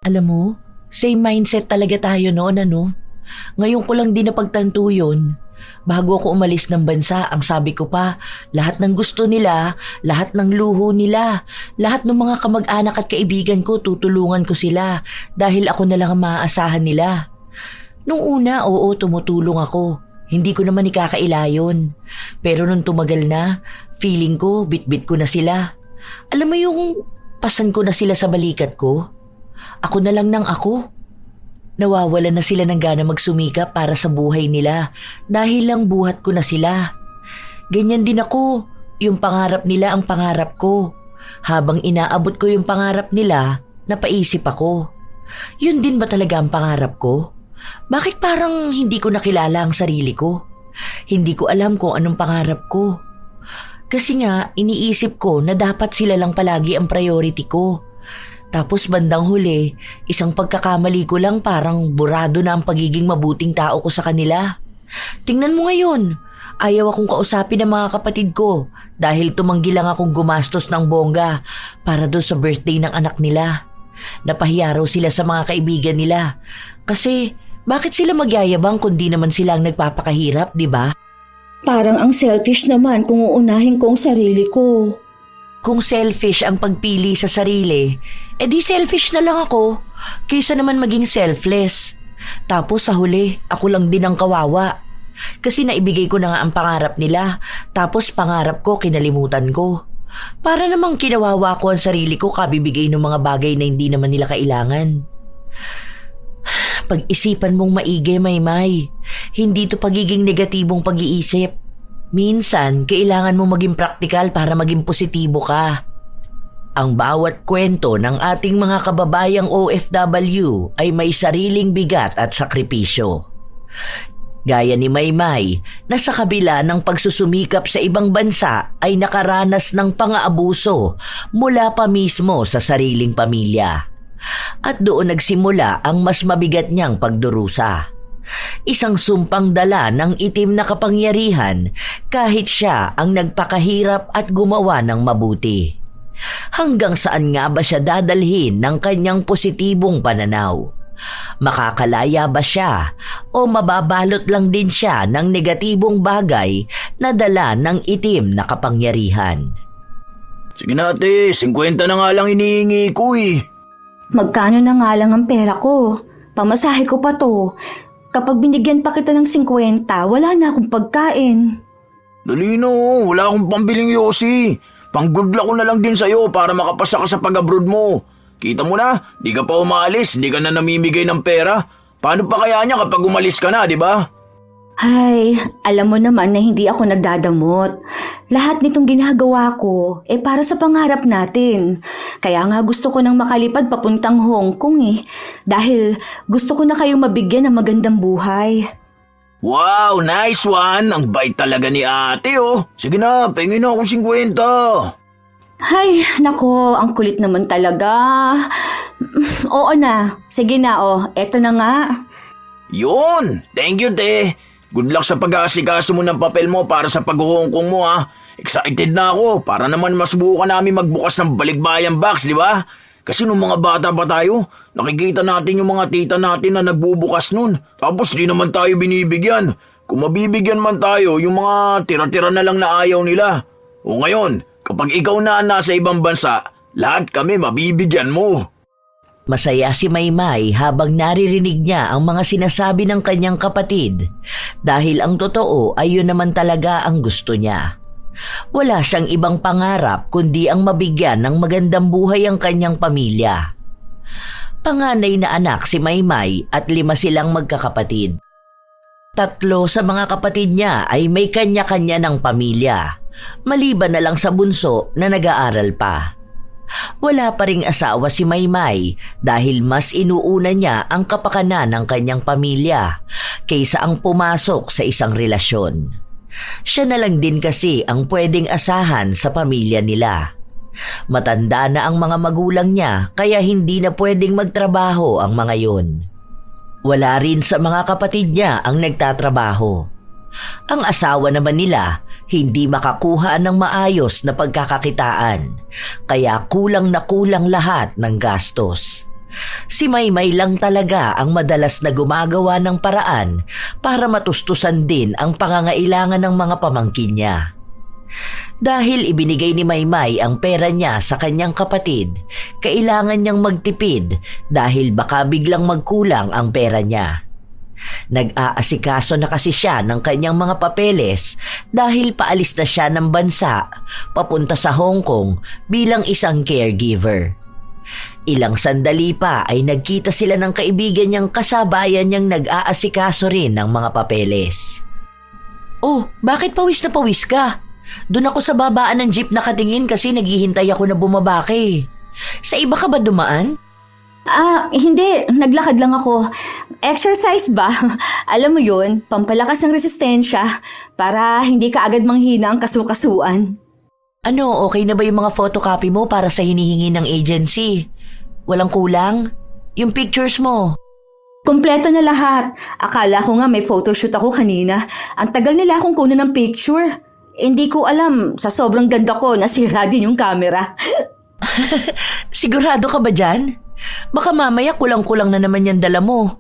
Alam mo, same mindset talaga tayo noon ano. Ngayon ko lang din napagtanto yun. Bago ako umalis ng bansa, ang sabi ko pa, lahat ng gusto nila, lahat ng luho nila, lahat ng mga kamag-anak at kaibigan ko, tutulungan ko sila dahil ako na lang ang maaasahan nila. Nung una, oo, tumutulong ako. Hindi ko naman ikakaila yun. Pero nung tumagal na, feeling ko, bit-bit ko na sila. Alam mo yung pasan ko na sila sa balikat ko? Ako na lang ng ako. Nawawalan na sila ng gana magsumikap para sa buhay nila dahil lang buhat ko na sila. Ganyan din ako. Yung pangarap nila ang pangarap ko. Habang inaabot ko yung pangarap nila, napaisip ako. Yun din ba talaga ang pangarap ko? Bakit parang hindi ko nakilala ang sarili ko? Hindi ko alam kung anong pangarap ko. Kasi nga, iniisip ko na dapat sila lang palagi ang priority ko. Tapos bandang huli, isang pagkakamali ko lang parang burado na ang pagiging mabuting tao ko sa kanila. Tingnan mo ngayon, ayaw akong kausapin ng mga kapatid ko dahil tumanggi lang akong gumastos ng bongga para doon sa birthday ng anak nila. Napahiya raw sila sa mga kaibigan nila. Kasi bakit sila magyayabang kundi naman sila ang nagpapakahirap, di ba? Parang ang selfish naman kung uunahin ko ang sarili ko. Kung selfish ang pagpili sa sarili, edi selfish na lang ako, kaysa naman maging selfless. Tapos sa huli, ako lang din ang kawawa. Kasi naibigay ko na nga ang pangarap nila, tapos pangarap ko kinalimutan ko. Para namang kinawawa ko ang sarili ko kabibigay ng mga bagay na hindi naman nila kailangan. Pag-isipan mong maigi, Maymay. Hindi to pagiging negatibong pag-iisip. Minsan, kailangan mo maging praktikal para maging positibo ka. Ang bawat kwento ng ating mga kababayang OFW ay may sariling bigat at sakripisyo. Gaya ni Maymay na sa kabila ng pagsusumikap sa ibang bansa ay nakaranas ng pang-aabuso mula pa mismo sa sariling pamilya. At doon nagsimula ang mas mabigat niyang pagdurusa. Isang sumpang dala ng itim na kapangyarihan kahit siya ang nagpakahirap at gumawa ng mabuti. Hanggang saan nga ba siya dadalhin ng kanyang positibong pananaw? Makakalaya ba siya o mababalot lang din siya ng negatibong bagay na dala ng itim na kapangyarihan? Sige na ate, 50 na nga lang inihingi ko eh. Magkano na nga lang ang pera ko? Pamasahe ko pa to. Kapag binigyan pa kita ng 50, wala na akong pagkain. Dali na, wala akong pambiling yosi. Pang-good luck ko na lang din sa'yo para makapasa ka sa pag-abroad mo. Kita mo na, di ka pa umalis, di ka na namimigay ng pera. Paano pa kaya niya kapag umalis ka na, di ba? Ay, alam mo naman na hindi ako nagdadamot. Lahat nitong ginagawa ko, para sa pangarap natin. Kaya nga gusto ko nang makalipad papuntang Hong Kong dahil gusto ko na kayong mabigyan ng magandang buhay. Wow, nice one. Ang bait talaga ni ate oh. Sige na, pengin na akong 50. Ay, nako, ang kulit naman talaga. Oo na, sige na eto na nga. Yun, thank you te. Good luck sa pag-aasikaso mo ng papel mo para sa pag-Hong Kong mo ha. Excited na ako para naman masubukan namin magbukas ng balikbayan box, di ba? Kasi nung mga bata pa tayo, nakikita natin yung mga tita natin na nagbubukas nun. Tapos di naman tayo binibigyan. Kung mabibigyan man tayo, yung mga tira-tira na lang na ayaw nila. O ngayon, kapag ikaw na nasa ibang bansa, lahat kami mabibigyan mo. Masaya si Maymay habang naririnig niya ang mga sinasabi ng kanyang kapatid dahil ang totoo ay yun naman talaga ang gusto niya. Wala siyang ibang pangarap kundi ang mabigyan ng magandang buhay ang kanyang pamilya. Panganay na anak si Maymay at 5 silang magkakapatid. 3 sa mga kapatid niya ay may kanya-kanya ng pamilya, maliban na lang sa bunso na nag-aaral pa. Wala pa ring asawa si Maymay dahil mas inuuna niya ang kapakanan ng kanyang pamilya kaysa ang pumasok sa isang relasyon. Siya na lang din kasi ang pwedeng asahan sa pamilya nila. Matanda na ang mga magulang niya kaya hindi na pwedeng magtrabaho ang mga yon. Wala rin sa mga kapatid niya ang nagtatrabaho. Ang asawa naman nila hindi makakuha ng maayos na pagkakakitaan, kaya kulang na kulang lahat ng gastos. Si Maymay lang talaga ang madalas na gumagawa ng paraan para matustusan din ang pangangailangan ng mga pamangkin niya. Dahil ibinigay ni Maymay ang pera niya sa kanyang kapatid, kailangan niyang magtipid dahil baka biglang magkulang ang pera niya. Nag-aasikaso na kasi siya ng kanyang mga papeles dahil paalis na siya ng bansa papunta sa Hong Kong bilang isang caregiver. Ilang sandali pa ay nagkita sila ng kaibigan niyang kasabayan niyang nag-aasikaso rin ng mga papeles. Oh, bakit pawis na pawis ka? Doon ako sa babaan ng jeep nakatingin kasi naghihintay ako na bumaba ka eh. Sa iba ka ba dumaan? Hindi. Naglakad lang ako. Exercise ba? Alam mo yun, pampalakas ng resistensya para hindi ka agad manghina ang kasukasuan. Ano, okay na ba yung mga photocopy mo para sa hinihingi ng agency? Walang kulang? Yung pictures mo? Kompleto na lahat. Akala ko nga may photoshoot ako kanina. Ang tagal nila akong kunin ng picture. Hindi ko alam, sa sobrang ganda ko, nasira din yung camera. Sigurado ka ba dyan? Baka mamaya kulang-kulang na naman yung dala mo.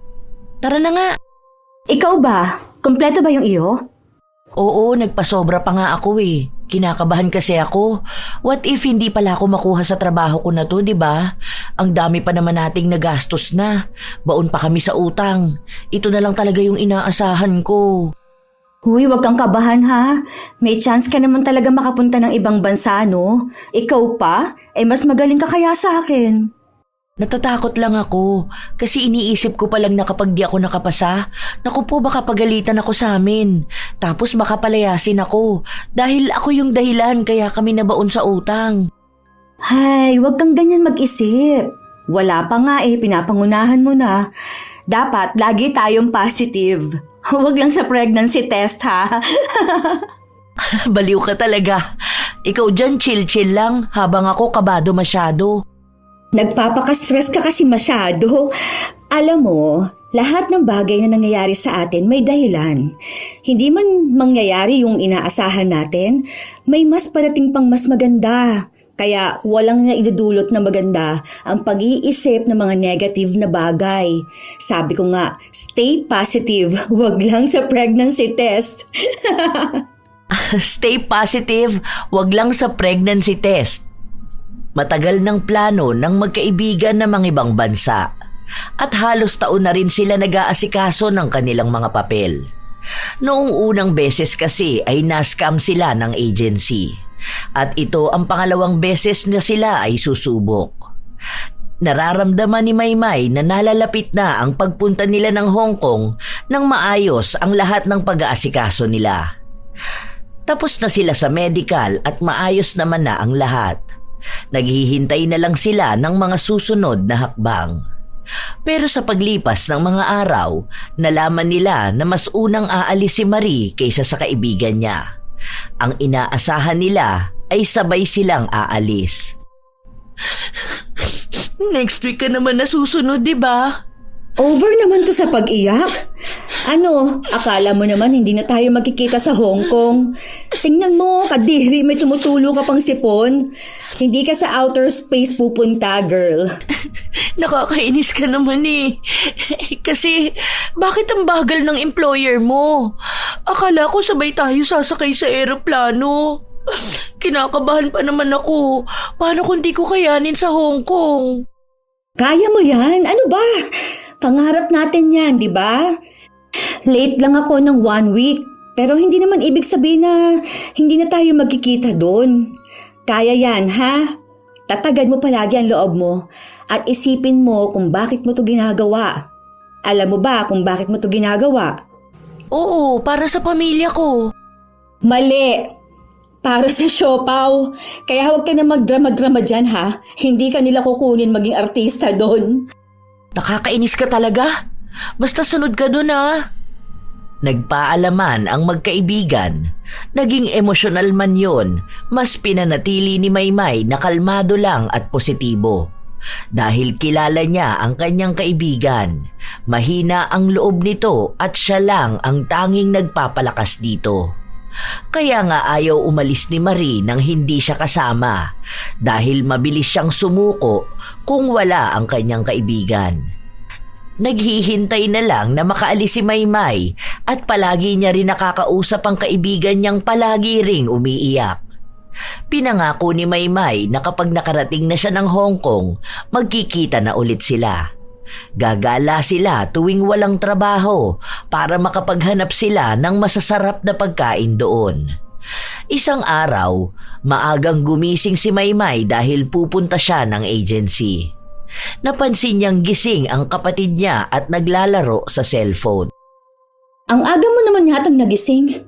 Tara na nga. Ikaw ba? Kompleto ba yung iyo? Oo, nagpasobra pa nga ako eh. Kinakabahan kasi ako. What if hindi pala ako makuha sa trabaho ko na to, di ba? Ang dami pa naman nating nagastos na. Baon pa kami sa utang. Ito na lang talaga yung inaasahan ko. Huy, wag kang kabahan ha. May chance ka naman talaga makapunta ng ibang bansa, no? Ikaw pa? Mas magaling ka kaya sa akin. Natatakot lang ako kasi iniisip ko pa lang na kapag di ako nakapasa, naku po baka pagalitan ako sa amin. Tapos baka palayasin ako dahil ako yung dahilan kaya kami nabaon sa utang. Hay, wag kang ganyan mag-isip. Wala pa nga pinapangunahan mo na. Dapat lagi tayong positive. Huwag lang sa pregnancy test ha. Baliw ka talaga. Ikaw dyan chill-chill lang habang ako kabado masyado. Nagpapaka-stress ka kasi masyado. Alam mo, lahat ng bagay na nangyayari sa atin may dahilan. Hindi man mangyayari yung inaasahan natin, may mas parating pang mas maganda. Kaya walang naidudulot na maganda ang pag-iisip ng mga negative na bagay. Sabi ko nga, stay positive, wag lang sa pregnancy test. Stay positive, wag lang sa pregnancy test. Matagal ng plano ng magkaibigan ng mga ibang bansa at halos taon na rin sila nag-aasikaso ng kanilang mga papel. Noong unang beses kasi ay na-scam sila ng agency. At ito ang pangalawang beses na sila ay susubok. Nararamdaman ni Maymay na nalalapit na ang pagpunta nila ng Hong Kong nang maayos ang lahat ng pag-aasikaso nila. Tapos na sila sa medical at maayos naman na ang lahat. Naghihintay na lang sila ng mga susunod na hakbang. Pero sa paglipas ng mga araw, nalaman nila na mas unang aalis si Marie kaysa sa kaibigan niya. Ang inaasahan nila ay sabay silang aalis. Next week ka naman na susunod, di ba? Over naman to sa pag-iyak. Ano, akala mo naman hindi na tayo magkikita sa Hong Kong. Tingnan mo, kadiri, may tumutulo ka pang sipon. Hindi ka sa outer space pupunta, girl. Nakakainis ka naman eh. Kasi, bakit ang bagal ng employer mo? Akala ko sabay tayo sasakay sa eroplano. Kinakabahan pa naman ako. Paano kung di ko kayanin sa Hong Kong? Kaya mo yan? Ano ba? Pangarap natin yan, di ba? Late lang ako ng 1 week. Pero hindi naman ibig sabihin na hindi na tayo magkikita doon. Kaya yan, ha? Tatagad mo palagi ang loob mo at isipin mo kung bakit mo to ginagawa. Alam mo ba kung bakit mo to ginagawa? Oo, para sa pamilya ko. Mali! Para sa siopaw. Kaya huwag ka na magdrama-drama dyan, ha? Hindi ka nila kukunin maging artista doon. Nakakainis ka talaga. Basta sunod ka dun, ha? Nagpaalaman ang magkaibigan. Naging emosyonal man yon, mas pinanatili ni Maymay na kalmado lang at positibo. Dahil kilala niya ang kanyang kaibigan, mahina ang loob nito at siya lang ang tanging nagpapalakas dito. Kaya nga ayaw umalis ni Marie nang hindi siya kasama dahil mabilis siyang sumuko kung wala ang kanyang kaibigan. Naghihintay na lang na makaalis si Maymay at palagi niya rin nakakausap ang kaibigan niyang palagi ring umiiyak. Pinangako ni Maymay na kapag nakarating na siya ng Hong Kong, magkikita na ulit sila. Gagala sila tuwing walang trabaho para makapaghanap sila ng masasarap na pagkain doon. Isang araw, maagang gumising si Maymay dahil pupunta siya ng agency. Napansin niyang gising ang kapatid niya at naglalaro sa cellphone. Ang aga mo naman yatang nagising.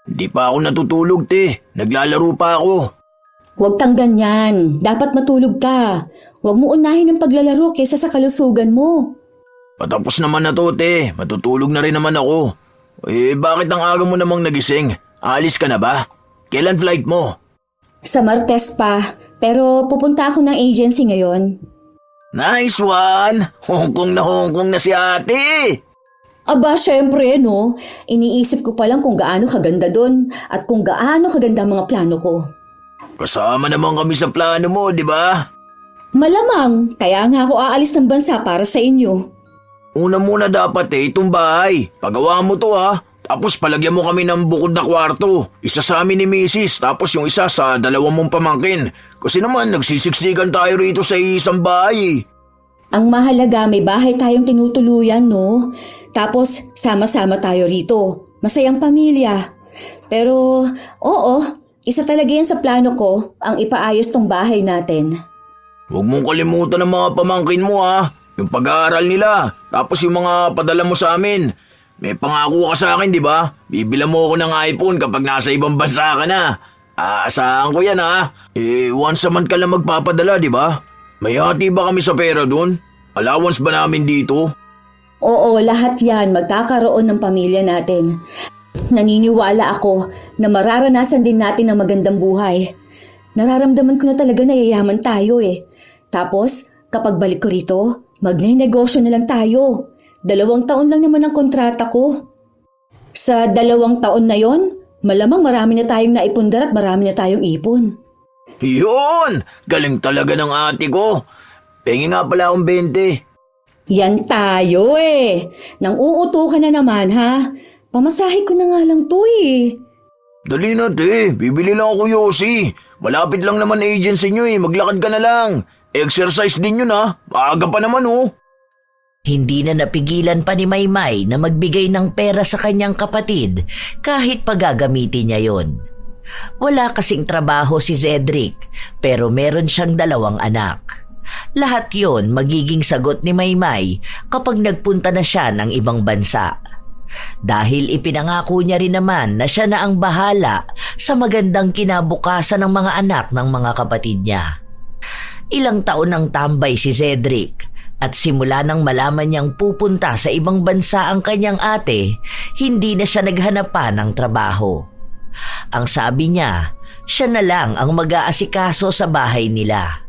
Di pa ako natutulog, te. Naglalaro pa ako. Huwag kang ganyan. Dapat matulog ka. Huwag mo unahin ang paglalaro kaysa sa kalusugan mo. Patapos naman na to, te. Matutulog na rin naman ako. Bakit ang aga mo namang nagising? Alis ka na ba? Kailan flight mo? Sa Martes pa, pero pupunta ako ng agency ngayon. Nice one! Hong Kong na si ate! Aba, syempre, no? Iniisip ko pa lang kung gaano kaganda doon at kung gaano kaganda ang mga plano ko. Kasama naman kami sa plano mo, di ba? Malamang, kaya nga ako aalis ng bansa para sa inyo. Una muna dapat itong bahay. Pagawa mo to Tapos palagyan mo kami ng bukod na kwarto. Isa sa amin ni Mrs. Tapos yung isa sa dalawang mong pamangkin. Kasi naman nagsisiksikan tayo rito sa isang bahay. Ang mahalaga, may bahay tayong tinutuluyan, no? Tapos, sama-sama tayo rito. Masayang pamilya. Pero, oo, isa talaga yan sa plano ko, ang ipaayos tong bahay natin. Huwag mong kalimutan ng mga pamangkin mo Yung pag-aaral nila. Tapos yung mga padala mo sa amin. May pangako ka sa akin, di ba? Bibilang mo ako ng iPhone kapag nasa ibang bansa ka na. Aasahan ko yan once a month ka lang magpapadala, di ba? May hati ba kami sa pera dun? Allowance ba namin dito? Oo, lahat yan magkakaroon ng pamilya natin. Naniniwala ako na mararanasan din natin ang magandang buhay. Nararamdaman ko na talaga na yayaman tayo Tapos, kapag balik ko rito, magnenegosyo na lang tayo. 2 taon lang naman ang kontrata ko. Sa 2 taon na yon, malamang marami na tayong naipundar at marami na tayong ipon. Yun! Galing talaga ng ate ko. Pengi nga pala akong 20. Yan tayo Nang uuto ka na naman Pamasahe ko na nga lang to Dali na, te. Bibili lang ako yosi. Malapit lang naman agency nyo Maglakad ka na lang. Exercise din yun Maaga pa naman Hindi na napigilan pa ni Maymay na magbigay ng pera sa kanyang kapatid kahit pagagamitin niya yon. Wala kasing trabaho si Cedric pero meron siyang 2 anak. Lahat yon magiging sagot ni Maymay kapag nagpunta na siya ng ibang bansa. Dahil ipinangako niya rin naman na siya na ang bahala sa magandang kinabukasan ng mga anak ng mga kapatid niya. Ilang taon nang tambay si Cedric at simula nang malaman niyang pupunta sa ibang bansa ang kanyang ate, hindi na siya naghanap pa ng trabaho. Ang sabi niya, siya na lang ang mag-aasikaso sa bahay nila.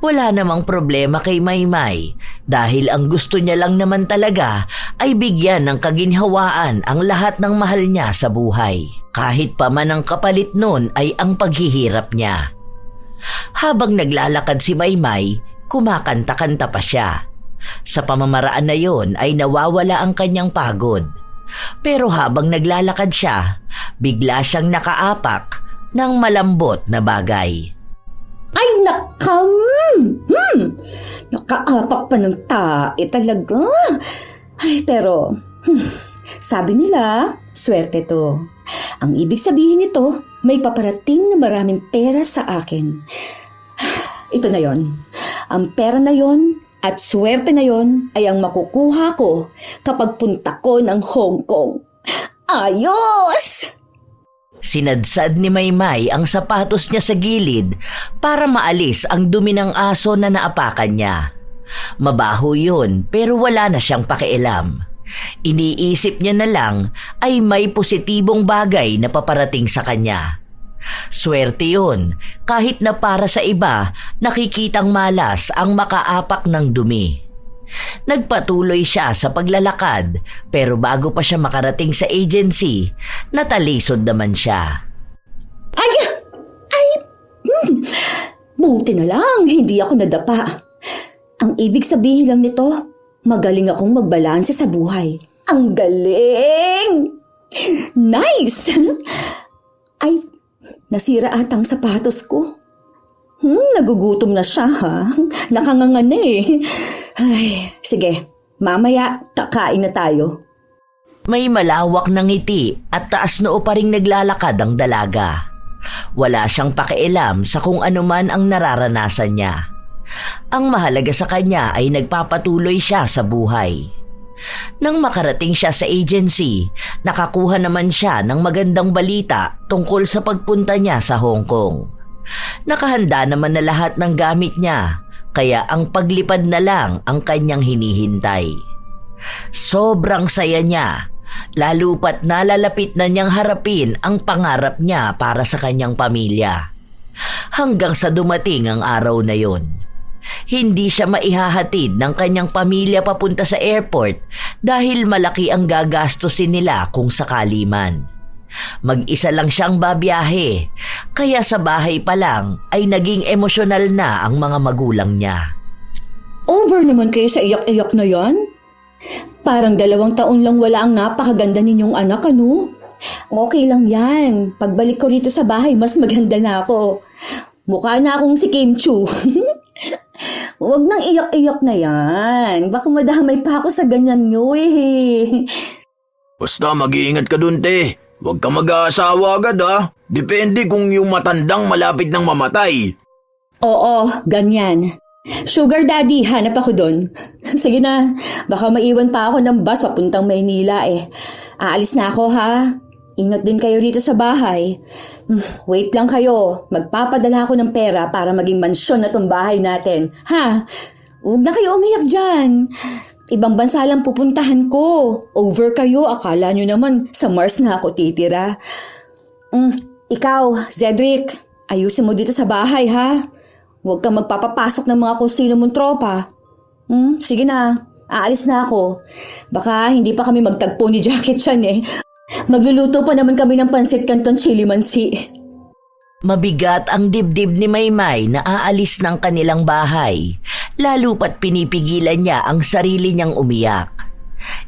Wala namang problema kay Maymay dahil ang gusto niya lang naman talaga ay bigyan ng kaginhawaan ang lahat ng mahal niya sa buhay. Kahit pa man ang kapalit nun ay ang paghihirap niya. Habang naglalakad si Maymay, kumakanta-kanta pa siya. Sa pamamaraan na yon ay nawawala ang kanyang pagod. Pero habang naglalakad siya, bigla siyang nakaapak ng malambot na bagay. Ay, nakaapak pa ng tae talaga. Ay, pero, sabi nila, swerte to. Ang ibig sabihin nito, may paparating na maraming pera sa akin. Ito na yon. Ang pera na yon at swerte na yon ay ang makukuha ko kapag punta ko ng Hong Kong. Ayos! Sinadsad ni Maymay ang sapatos niya sa gilid para maalis ang dumi ng aso na naapakan niya. Mabaho yun pero wala na siyang pakialam. Iniisip niya na lang ay may positibong bagay na paparating sa kanya. Swerte yun kahit na para sa iba nakikitang malas ang makaapak ng dumi. Nagpatuloy siya sa paglalakad pero bago pa siya makarating sa agency, natalisod naman siya. Ay! Buti na lang, hindi ako nadapa. Ang ibig sabihin lang nito, magaling akong magbalanse sa buhay. Ang galing! Nice! Ay, nasira atang sapatos ko. Nagugutom na siya ha. Nakanganga na eh. Ay, sige, mamaya kakain na tayo. May malawak na ngiti at taas noo pa ring naglalakad ang dalaga. Wala siyang pakialam sa kung ano man ang nararanasan niya. Ang mahalaga sa kanya ay nagpapatuloy siya sa buhay. Nang makarating siya sa agency, nakakuha naman siya ng magandang balita tungkol sa pagpunta niya sa Hong Kong. Nakahanda naman na lahat ng gamit niya, kaya ang paglipad na lang ang kanyang hinihintay. Sobrang saya niya, lalo pat nalalapit na niyang harapin ang pangarap niya para sa kanyang pamilya. Hanggang sa dumating ang araw na yon. Hindi siya maihahatid ng kanyang pamilya papunta sa airport dahil malaki ang gagastusin nila kung sakali man. Mag-isa lang siyang babiyahe, kaya sa bahay pa lang ay naging emosyonal na ang mga magulang niya. Over naman kayo sa iyak-iyak na yan? Parang 2 taon lang wala ang napakaganda ninyong anak, ano? Okay lang yan. Pagbalik ko rito sa bahay, mas maganda na ako. Mukha na akong si Kim Chu. Huwag nang iyak-iyak na yan. Baka madamay pa ako sa ganyan nyo eh. Basta mag-iingat ka dun, te. Huwag ka mag-aasawa agad, ha? Depende kung yung matandang malapit ng mamatay. Oo, ganyan. Sugar daddy, hanap ako doon. Sige na, baka maiwan pa ako ng bus papuntang Maynila eh. Aalis na ako ha. Ingat din kayo rito sa bahay. Wait lang kayo, magpapadala ako ng pera para maging mansyon na tong bahay natin. Ha? Huwag na kayo umiyak dyan. Ibang bansa lang pupuntahan ko. Over kayo, akala nyo naman sa Mars na ako titira. Ikaw, Cedric, ayusin mo dito sa bahay ha. Huwag kang magpapapasok ng mga kung sino mong tropa. Sige na, aalis na ako. Baka hindi pa kami magtagpo ni Jackie Chan eh. Magluluto pa naman kami ng pansit canton chili mansi. Mabigat ang dibdib ni Maymay na aalis ng kanilang bahay, lalo pat pinipigilan niya ang sarili niyang umiyak.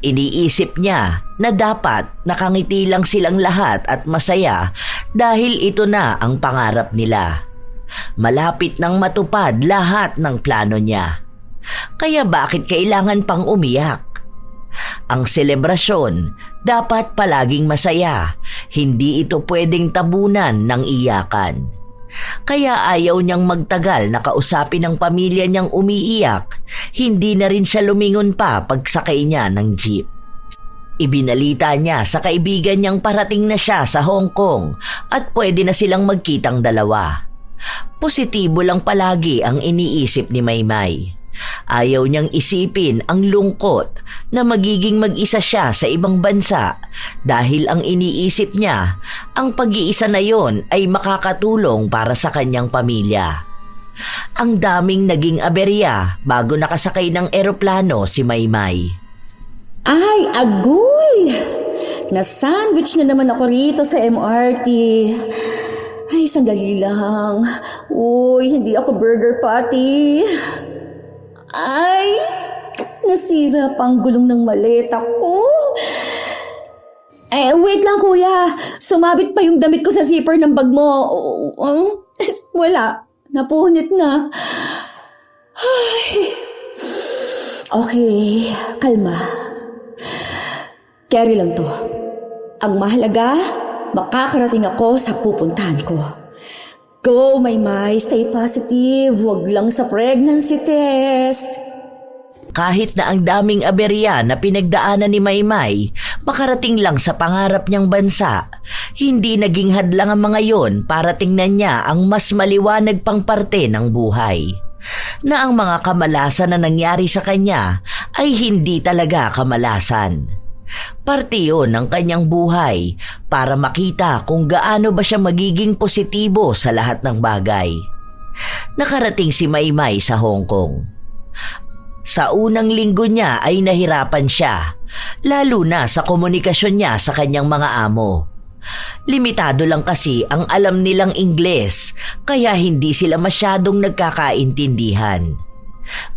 Iniisip niya na dapat nakangiti lang silang lahat at masaya dahil ito na ang pangarap nila. Malapit nang matupad lahat ng plano niya. Kaya bakit kailangan pang umiyak? Ang selebrasyon dapat palaging masaya, hindi ito pwedeng tabunan ng iyakan. Kaya ayaw niyang magtagal na kausapin ng pamilya niyang umiiyak, hindi na rin siya lumingon pa pagsakay niya ng jeep. Ibinalita niya sa kaibigan niyang parating na siya sa Hong Kong at pwede na silang magkitang dalawa. Positibo lang palagi ang iniisip ni Maymay. Ayaw niyang isipin ang lungkot na magiging mag-isa siya sa ibang bansa dahil ang iniisip niya, ang pag-iisa na yon ay makakatulong para sa kanyang pamilya. Ang daming naging aberya bago nakasakay ng eroplano si Maymay. Ay, agoy! Na-sandwich na naman ako rito sa MRT. Ay, sandali lang. Uy, hindi ako burger patty. Ay, nasira pa ang gulong ng maleta ko. Wait lang kuya. Sumabit pa yung damit ko sa zipper ng bag mo. Wala. Napunit na. Ay. Okay, kalma. Carry lang to. Ang mahalaga, makakarating ako sa pupuntahan ko. Go, Maymay. Stay positive. Huwag lang sa pregnancy test. Kahit na ang daming aberya na pinagdaanan ni Maymay, makarating lang sa pangarap niyang bansa, hindi naging hadlang ang mga yon para tingnan niya ang mas maliwanag pang parte ng buhay. Na ang mga kamalasan na nangyari sa kanya ay hindi talaga kamalasan. Parte yun ng kanyang buhay para makita kung gaano ba siya magiging positibo sa lahat ng bagay. Nakarating si Maymay sa Hong Kong. Sa unang linggo niya ay nahirapan siya, lalo na sa komunikasyon niya sa kanyang mga amo. Limitado lang kasi ang alam nilang Ingles, kaya hindi sila masyadong nagkakaintindihan.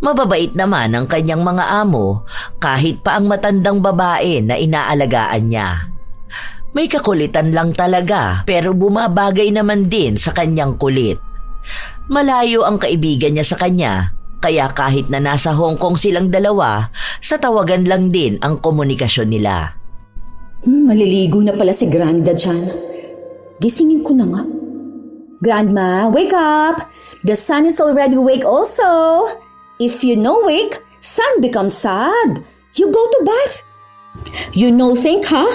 Mababait naman ang kanyang mga amo kahit pa ang matandang babae na inaalagaan niya. May kakulitan lang talaga pero bumabagay naman din sa kanyang kulit. Malayo ang kaibigan niya sa kanya, kaya kahit na nasa Hong Kong silang dalawa, sa tawagan lang din ang komunikasyon nila. Maliligo na pala si Granda dyan. Gisingin ko na nga. Grandma, wake up! The sun is already awake also. If you no wake, sun becomes sad. You go to bath. You no think, ha?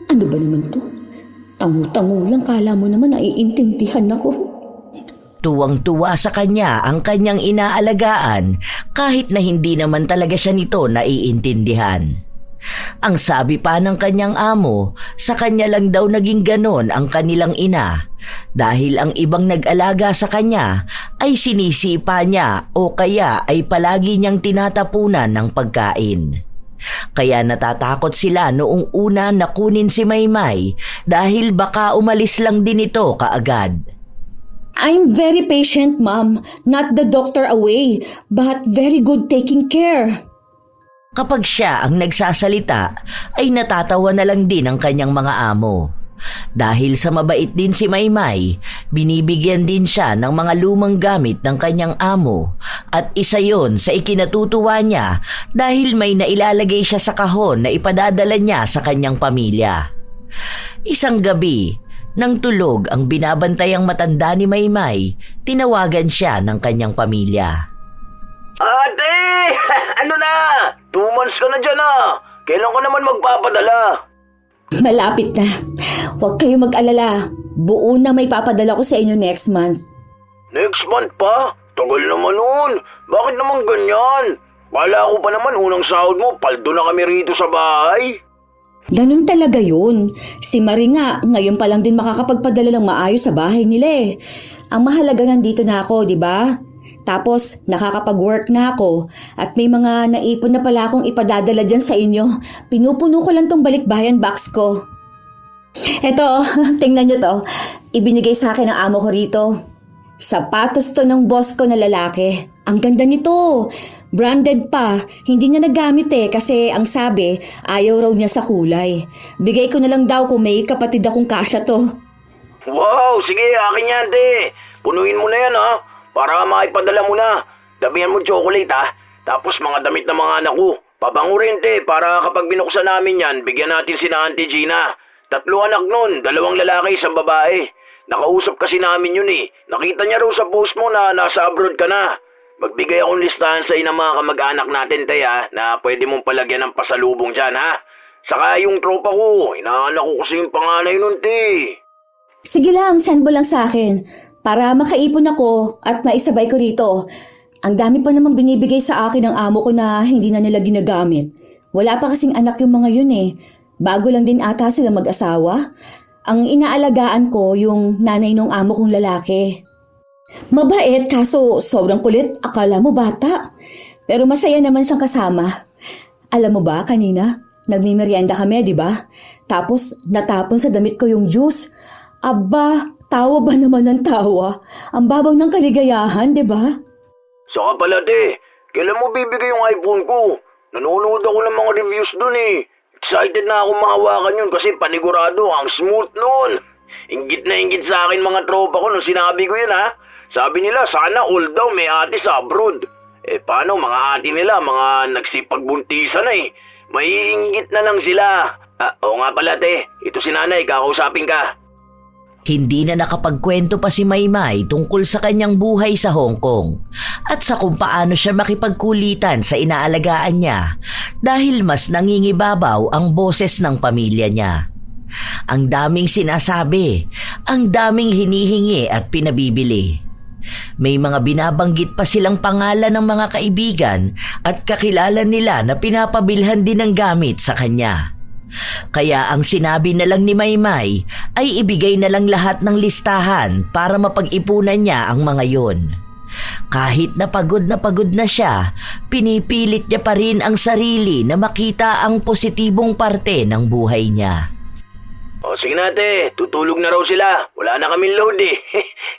Ano ba naman to? Tango-tango lang, kala mo naman naiintindihan ako. Tuwang-tuwa sa kanya ang kanyang inaalagaan kahit na hindi naman talaga siya nito naiintindihan. Ang sabi pa ng kanyang amo, sa kanya lang daw naging ganon ang kanilang ina dahil ang ibang nag-alaga sa kanya ay sinisipa niya o kaya ay palagi niyang tinatapunan ng pagkain. Kaya natatakot sila noong una na kunin si Maymay dahil baka umalis lang din ito kaagad. I'm very patient, Mom. Not the doctor away, but very good taking care. Kapag siya ang nagsasalita, ay natatawa na lang din ang kanyang mga amo. Dahil sa mabait din si Maymay, binibigyan din siya ng mga lumang gamit ng kanyang amo at isa yon sa ikinatutuwa niya dahil may nailalagay siya sa kahon na ipadadala niya sa kanyang pamilya. Isang gabi, nang tulog ang binabantayang matanda ni Maymay, tinawagan siya ng kanyang pamilya. Ate! Ano na? 2 months ka na dyan ah. Kailan ka naman magpapadala? Malapit na. Huwag kayo mag-alala. Buo na may papadala ko sa inyo next month. Next month pa? Tagal naman nun. Bakit naman ganyan? Wala ko pa naman unang sahod mo, paldo na kami rito sa bahay. Ganun talaga yun. Si Marie nga, ngayon pa lang din makakapagpadala ng maayos sa bahay nila eh. Ang mahalaga nandito na ako, di ba? Tapos, nakakapag-work na ako at may mga naipon na pala akong ipadadala dyan sa inyo. Pinupuno ko lang tong balikbayan box ko. Eto, tingnan nyo to. Ibinigay sa akin ng amo ko rito. Sapatos to ng boss ko na lalaki. Ang ganda nito. Branded pa. Hindi niya nagamit kasi ang sabi, ayaw raw niya sa kulay. Bigay ko na lang daw kung may kapatid akong kasya to. Wow, sige, akin yan, te. Punuin mo na yan, ha? Para maipadala mo na. Damihan mo chocolate, ha? Tapos mga damit ng mga anak ko. Pabango rin, te, para kapag binuksan namin yan, bigyan natin si na Auntie Gina. 3 anak nun, 2 lalaki, 1 babae. Nakausap kasi namin yun eh. Nakita niya raw sa post mo na nasa abroad ka na. Magbigay akong listahan sa ng mga kamag-anak natin, te, ha? Na pwede mong palagyan ng pasalubong dyan, ha? Saka yung tropa ko, inaanak ko kasi yung panganay nun, te. Sige lang, send mo lang sa akin. Para makaipon ako at maisabay ko rito. Ang dami pa namang binibigay sa akin ng amo ko na hindi na nila ginagamit. Wala pa kasing anak yung mga yun eh. Bago lang din ata sila mag-asawa. Ang inaalagaan ko yung nanay ng amo kong lalaki. Mabait kaso sobrang kulit, akala mo bata. Pero masaya naman siyang kasama. Alam mo ba kanina, nagmimerienda kami, di ba? Tapos natapon sa damit ko yung juice. Aba, tawa ba naman ng tawa? Ang babaw ng kaligayahan, di ba? Saka pala, te, kailan mo bibigay yung iPhone ko? Nanonood ako ng mga reviews dun eh. Excited na ako mahawakan yun kasi panigurado, ang smooth nun. Inggit na inggit sa akin mga tropa ko nung sinabi ko yun, ha. Sabi nila, sana all daw may ate sa abroad. Paano mga ate nila, mga nagsipagbuntisan na eh. May inggit na lang sila. Oo nga pala, te, ito si nanay, kakausapin ka. Hindi na nakapagkwento pa si Maymay tungkol sa kanyang buhay sa Hong Kong at sa kung paano siya makipagkulitan sa inaalagaan niya dahil mas nangingibabaw ang boses ng pamilya niya. Ang daming sinasabi, ang daming hinihingi at pinabibili. May mga binabanggit pa silang pangalan ng mga kaibigan at kakilala nila na pinapabilhan din ng gamit sa kanya. Kaya ang sinabi na lang ni Maymay ay ibigay na lang lahat ng listahan para mapag-ipunan niya ang mga yon. Kahit na pagod na siya, pinipilit niya pa rin ang sarili na makita ang positibong parte ng buhay niya. O sige na ate, tutulog na raw sila. Wala na kaming load eh.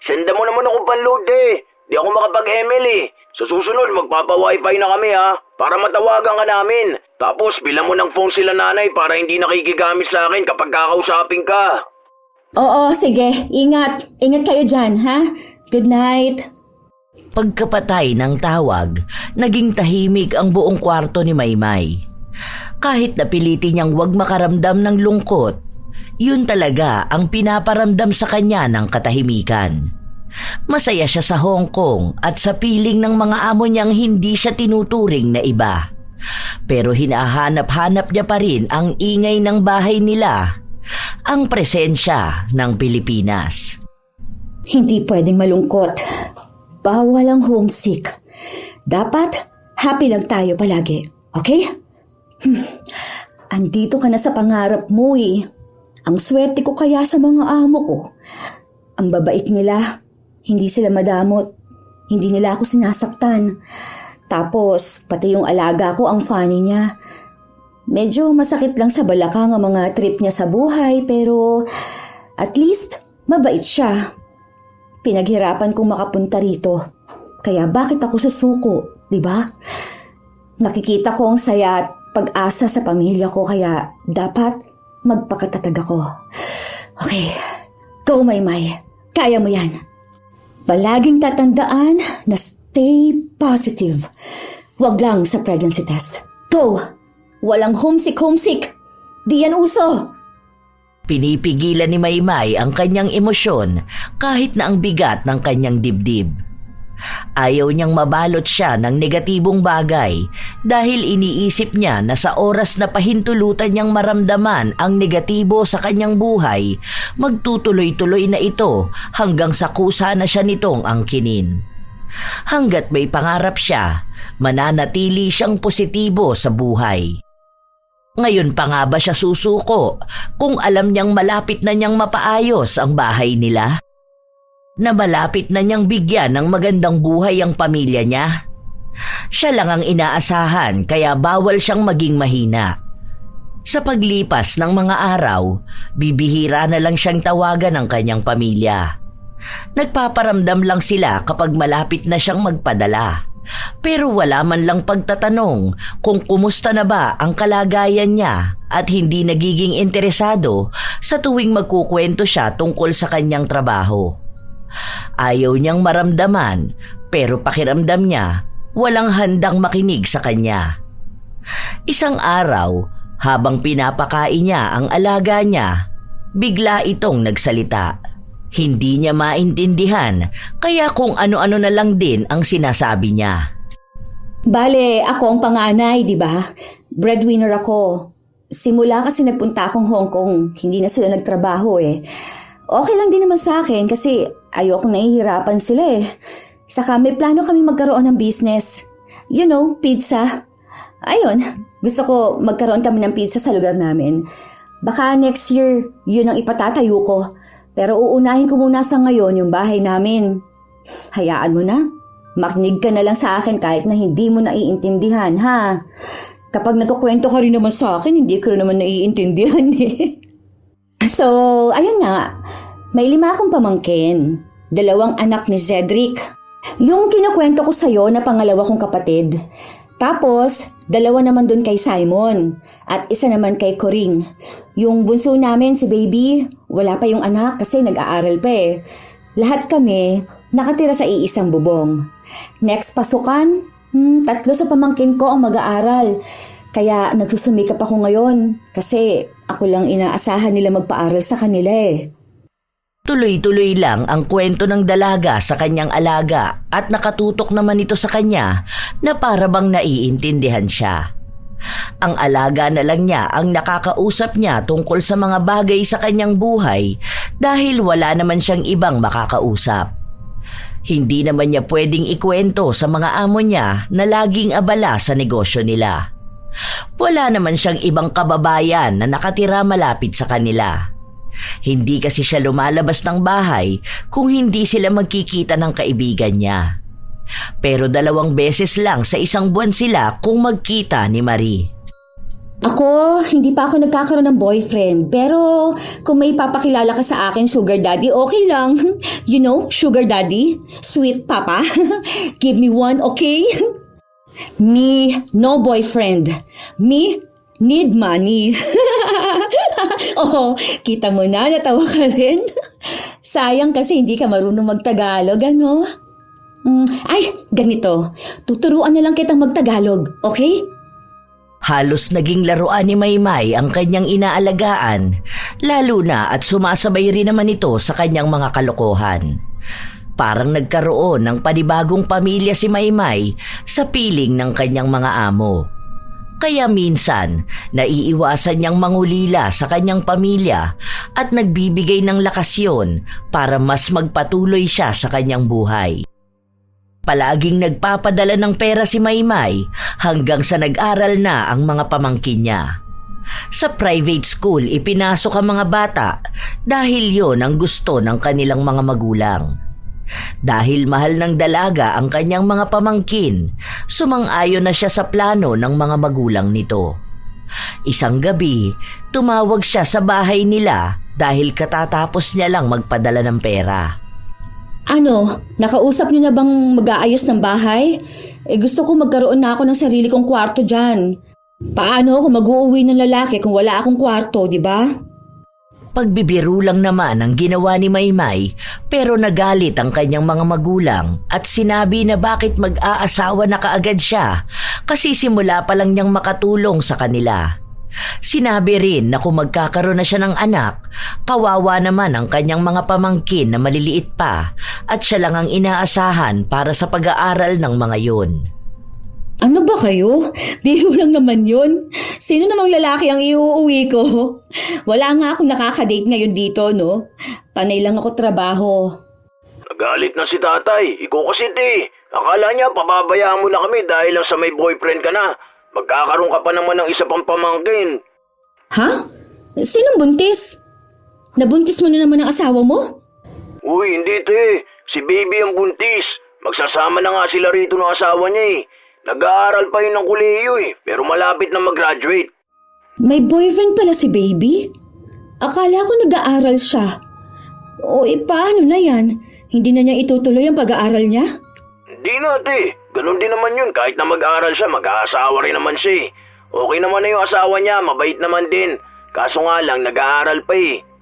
Senda mo naman ako pan-load eh. Di ako makapag-ML eh. Sa susunod, magpapa-wifi na kami ha. Para matawagan ka namin. Tapos, bilang mo ng phone sila nanay para hindi nakikigamit sa akin kapag kakausapin ka. Oo, sige. Ingat. Ingat kayo dyan, ha? Good night. Pagkapatay ng tawag, naging tahimik ang buong kwarto ni Maymay. Kahit napilitin niyang huwag makaramdam ng lungkot, yun talaga ang pinaparamdam sa kanya ng katahimikan. Masaya siya sa Hong Kong at sa piling ng mga amo niyang hindi siya tinuturing na iba. Pero hinahanap-hanap niya pa rin ang ingay ng bahay nila, ang presensya ng Pilipinas. Hindi pwedeng malungkot. Bawal ang homesick. Dapat happy lang tayo palagi. Okay? Andito ka na sa pangarap mo eh. Ang swerte ko kaya sa mga amo ko. Ang babait nila. Hindi sila madamot. Hindi nila ako sinasaktan. Tapos, pati yung alaga ko ang funny niya. Medyo masakit lang sa balakang ang mga trip niya sa buhay, pero at least mabait siya. Pinaghirapan kong makapunta rito. Kaya bakit ako susuko, di ba? Nakikita ko ang saya at pag-asa sa pamilya ko, kaya dapat magpakatatag ako. Okay, go Maymay. Kaya mo yan. Palaging tatandaan na stay positive. Huwag lang sa pregnancy test. Go! Walang homesick. Di yan uso. Pinipigilan ni Maymay ang kanyang emosyon kahit na ang bigat ng kanyang dibdib. Ayaw niyang mabalot siya ng negatibong bagay dahil iniisip niya na sa oras na pahintulutan niyang maramdaman ang negatibo sa kanyang buhay, magtutuloy-tuloy na ito hanggang sa kusa na siya nitong angkinin. Hanggat may pangarap siya, mananatili siyang positibo sa buhay. Ngayon pa nga ba siya susuko kung alam niyang malapit na niyang mapaayos ang bahay nila? Na malapit na niyang bigyan ng magandang buhay ang pamilya niya? Siya lang ang inaasahan kaya bawal siyang maging mahina. Sa paglipas ng mga araw, bibihira na lang siyang tawagan ng kanyang pamilya. Nagpaparamdam lang sila kapag malapit na siyang magpadala. Pero wala man lang pagtatanong kung kumusta na ba ang kalagayan niya at hindi nagiging interesado sa tuwing magkukwento siya tungkol sa kanyang trabaho. Ayaw niyang maramdaman pero pakiramdam niya walang handang makinig sa kanya. Isang araw, habang pinapakain niya ang alaga niya, bigla itong nagsalita. Hindi niya maintindihan kaya kung ano-ano na lang din ang sinasabi niya. Bale, ako ang panganay, di ba? Breadwinner ako. Simula kasi nagpunta akong Hong Kong, hindi na sila nagtrabaho eh. Okay lang din naman sa akin kasi ayokong nahihirapan sila eh. Saka may plano kami magkaroon ng business. You know, pizza. Ayun, gusto ko magkaroon kami ng pizza sa lugar namin. Baka next year, yun ang ipatatayo ko. Pero uunahin ko muna sa ngayon yung bahay namin. Hayaan mo na. Makinig ka na lang sa akin kahit na hindi mo naiintindihan, ha? Kapag nagkukwento ka rin naman sa akin, hindi ko rin naman naiintindihan eh. So, ayun nga. May 5 akong pamangkin. 2 anak ni Cedric. Yung kinukwento ko sa'yo na pangalawa kong kapatid. Tapos, 2 naman dun kay Simon. At 1 naman kay Coring. Yung bunso namin, si Baby, wala pa yung anak kasi nag-aaral pa eh. Lahat kami nakatira sa iisang bubong. Next pasukan, 3 sa pamangkin ko ang mag-aaral. Kaya nagsusumikap ako ngayon kasi ako lang inaasahan nila magpaaral sa kanila eh. Tuloy-tuloy lang ang kwento ng dalaga sa kanyang alaga at nakatutok naman ito sa kanya na para bang naiintindihan siya. Ang alaga na lang niya ang nakakausap niya tungkol sa mga bagay sa kanyang buhay dahil wala naman siyang ibang makakausap. Hindi naman niya pwedeng ikwento sa mga amo niya na laging abala sa negosyo nila. Wala naman siyang ibang kababayan na nakatira malapit sa kanila. Hindi kasi siya lumalabas ng bahay kung hindi sila magkikita ng kaibigan niya. Pero 2 beses lang sa isang buwan sila kung magkita ni Marie. Ako, hindi pa ako nagkakaroon ng boyfriend. Pero kung may papakilala ka sa akin, sugar daddy, okay lang. You know, sugar daddy? Sweet papa? Give me one, okay? Me, no boyfriend. Me, need money. Oh, kita mo na, natawa ka rin. Sayang kasi hindi ka marunong magtagalog, ano? Ay, ganito. Tuturuan na lang kitang magtagalog, okay? Halos naging laruan ni Maymay ang kanyang inaalagaan, lalo na at sumasabay rin naman ito sa kanyang mga kalokohan. Parang nagkaroon ng panibagong pamilya si Maymay sa piling ng kanyang mga amo. Kaya minsan, naiiwasan niyang mangulila sa kanyang pamilya at nagbibigay ng lakas yun para mas magpatuloy siya sa kanyang buhay. Palaging nagpapadala ng pera si Maymay hanggang sa nag-aral na ang mga pamangkin niya. Sa private school ipinasok ang mga bata dahil yon ang gusto ng kanilang mga magulang. Dahil mahal ng dalaga ang kanyang mga pamangkin, sumang-ayon na siya sa plano ng mga magulang nito. Isang gabi, tumawag siya sa bahay nila dahil katatapos niya lang magpadala ng pera. Ano, nakausap niyo na bang mag-aayos ng bahay? Gusto ko magkaroon na ako ng sarili kong kwarto dyan. Paano ako mag-uuwi ng lalaki kung wala akong kwarto, di ba? Pagbibiro lang naman ang ginawa ni Maymay, pero nagalit ang kanyang mga magulang at sinabi na bakit mag-aasawa na kaagad siya kasi simula pa lang niyang makatulong sa kanila. Sinabi rin na kung magkakaroon na siya ng anak, kawawa naman ang kanyang mga pamangkin na maliliit pa at siya lang ang inaasahan para sa pag-aaral ng mga yun. Ano ba kayo? Biro lang naman yun. Sino namang lalaki ang iuuwi ko? Wala nga akong nakakadate ngayon dito, no? Panay lang ako trabaho. Nagalit na si tatay. Ikaw kasi akala niya pababayaan mo na kami dahil lang sa may boyfriend ka na. Magkakaroon ka pa naman ng isa pang pamangkin. Ha? Sinong buntis? Nabuntis mo na naman ang asawa mo? Uy, hindi Si baby ang buntis. Magsasama na nga sila rito ng asawa niya Nag-aaral pa yun ng kolehiyo pero malapit na mag-graduate. May boyfriend pala si baby? Akala ko nag-aaral siya. O paano na yan? Hindi na niya itutuloy ang pag-aaral niya? Hindi na Ganun din naman yun. Kahit na mag-aaral siya, mag-aasawa rin naman siya Okay naman na yung asawa niya, mabait naman din. Kaso nga lang, nag-aaral pa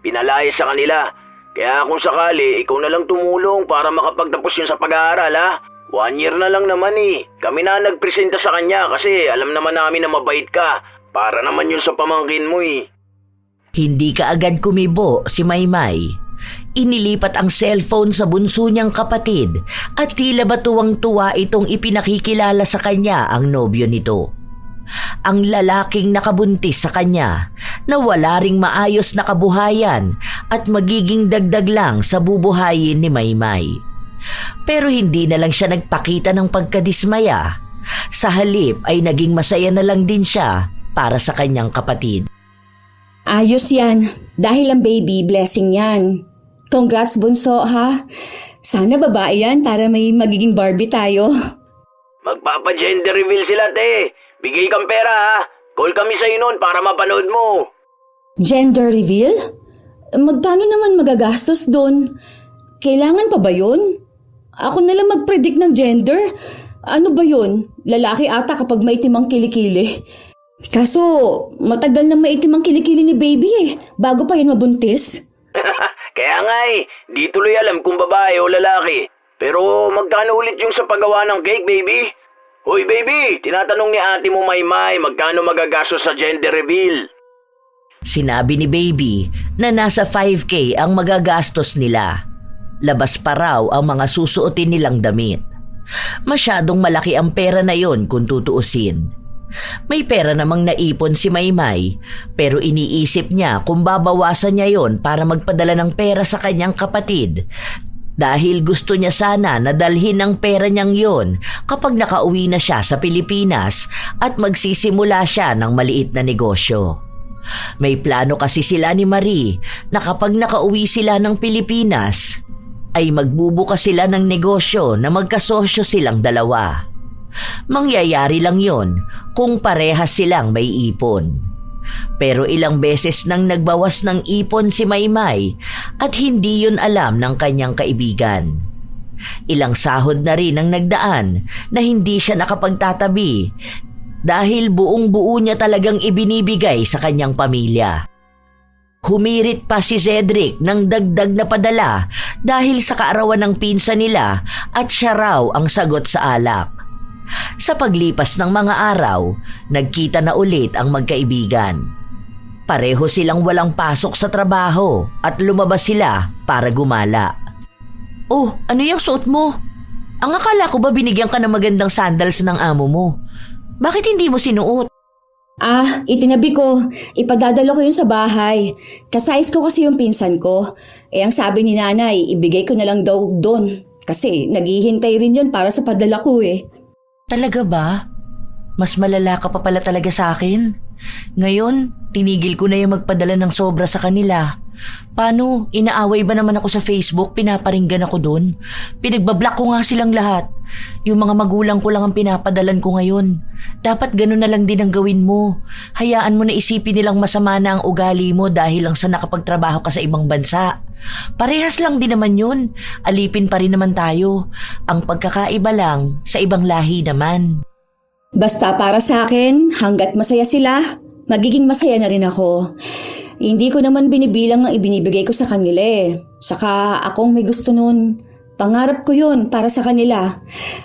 Pinalaya sa kanila. Kaya kung sakali, ikaw na lang tumulong para makapagtapos yun sa pag-aaral 1 year na lang naman Kami na nagpresenta sa kanya kasi alam naman namin na mabait ka. Para naman yun sa pamangkin mo Hindi ka agad kumibo si Maymay. Inilipat ang cellphone sa bunso niyang kapatid at tila ba tuwang-tuwa itong ipinakikilala sa kanya ang nobyo nito. Ang lalaking nakabuntis sa kanya na wala ring maayos na kabuhayan at magiging dagdag lang sa bubuhayin ni Maymay. Pero hindi na lang siya nagpakita ng pagkadismaya. Sa halip ay naging masaya na lang din siya para sa kanyang kapatid. Ayos yan. Dahil ang baby, blessing yan. Congrats bunso ha. Sana babae yan para may magiging Barbie tayo. Magpapa-gender reveal sila Bigay kang pera Call kami sa'yo nun para mapanood mo. Gender reveal? Magkano naman magagastos doon? Kailangan pa ba yun? Ako na lang mag-predict ng gender. Ano ba yun? Lalaki ata kapag maitim ang kilikili. Kaso, matagal na maitim ang kilikili ni baby bago pa yan mabuntis. Kaya nga di tuloy alam kung babae o lalaki. Pero magkano ulit yung sa paggawa ng cake, baby? Hoy, baby, tinatanong ni ate mo Maymay magkano magagastos sa gender reveal. Sinabi ni baby na nasa 5K ang magagastos nila. Labas pa raw ang mga susuotin nilang damit. Masyadong malaki ang pera na yon kung tutuusin. May pera namang naipon si Maymay, pero iniisip niya kung babawasan niya yon para magpadala ng pera sa kanyang kapatid. Dahil gusto niya sana na dalhin ang pera niyang yon kapag nakauwi na siya sa Pilipinas at magsisimula siya ng maliit na negosyo. May plano kasi sila ni Marie na kapag nakauwi sila ng Pilipinas, ay magbubukas sila ng negosyo na magkasosyo silang dalawa. Mangyayari lang yon kung parehas silang may ipon. Pero ilang beses nang nagbawas ng ipon si Maymay at hindi yun alam ng kanyang kaibigan. Ilang sahod na rin ang nagdaan na hindi siya nakapagtatabi dahil buong buo niya talagang ibinibigay sa kanyang pamilya. Humirit pa si Cedric ng dagdag na padala dahil sa kaarawan ng pinsan nila at siya raw ang sagot sa alak. Sa paglipas ng mga araw, nagkita na ulit ang magkaibigan. Pareho silang walang pasok sa trabaho at lumabas sila para gumala. Oh, ano yung suot mo? Ang akala ko ba binigyan ka ng magandang sandals ng amo mo? Bakit hindi mo sinuot? Itinabi ko. Ipadadala ko yun sa bahay. Kasayos ko kasi yung pinsan ko. Ang sabi ni nanay, ibigay ko na lang daw doon. Kasi naghihintay rin yun para sa padala ko Talaga ba? Mas malala ka pa pala talaga sa akin. Ngayon, tinigil ko na yung magpadala ng sobra sa kanila. Paano? Inaaway ba naman ako sa Facebook? Pinaparinggan ako doon? Pinagbablock ko nga silang lahat. Yung mga magulang ko lang ang pinapadalan ko ngayon. Dapat ganun na lang din ang gawin mo. Hayaan mo na isipin nilang masama na ang ugali mo dahil lang sa nakapagtrabaho ka sa ibang bansa. Parehas lang din naman yun. Alipin pa rin naman tayo. Ang pagkakaiba lang, sa ibang lahi naman. Basta para sa akin, hanggat masaya sila, magiging masaya na rin ako. Hindi ko naman binibilang ang ibinibigay ko sa kanila Saka akong may gusto nun. Pangarap ko yun para sa kanila.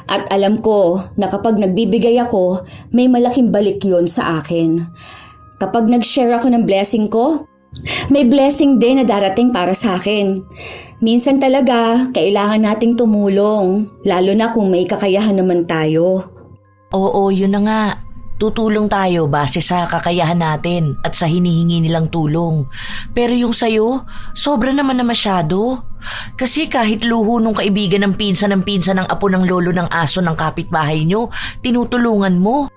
At alam ko na kapag nagbibigay ako, may malaking balik yun sa akin. Kapag nag-share ako ng blessing ko, may blessing din na darating para sa akin. Minsan talaga, kailangan nating tumulong, lalo na kung may kakayahan naman tayo. Oo, yun na nga. Tutulong tayo base sa kakayahan natin at sa hinihingi nilang tulong. Pero yung sayo, sobra naman na masyado. Kasi kahit luho nung kaibigan ng pinsan ng apo ng lolo ng aso ng kapitbahay nyo, tinutulungan mo.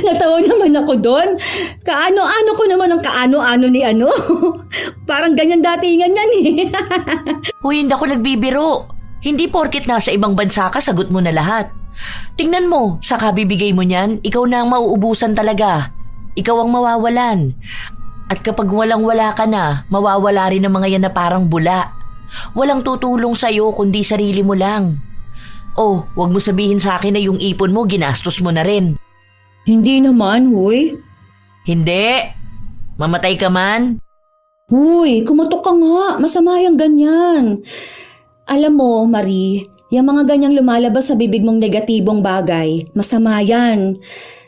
Natawa naman ako doon. Kaano-ano ko naman ang kaano-ano ni ano. Parang ganyan datingan yan Huy, hindi ako nagbibiro. Hindi porket nasa ibang bansa ka, sagot mo na lahat. Tingnan mo, sa kabibigay mo niyan, ikaw na ang mauubusan talaga. Ikaw ang mawawalan. At kapag walang-wala ka na, mawawala rin ang mga yan na parang bula. Walang tutulong sa'yo kundi sarili mo lang. Oh, wag mo sabihin sa akin na yung ipon mo, ginastos mo na rin. Hindi naman, huy. Hindi. Mamatay ka man? Huy, kumatok ka nga. Masama yung ganyan. Alam mo, Marie, yung mga ganyang lumalabas sa bibig mong negatibong bagay, masama yan.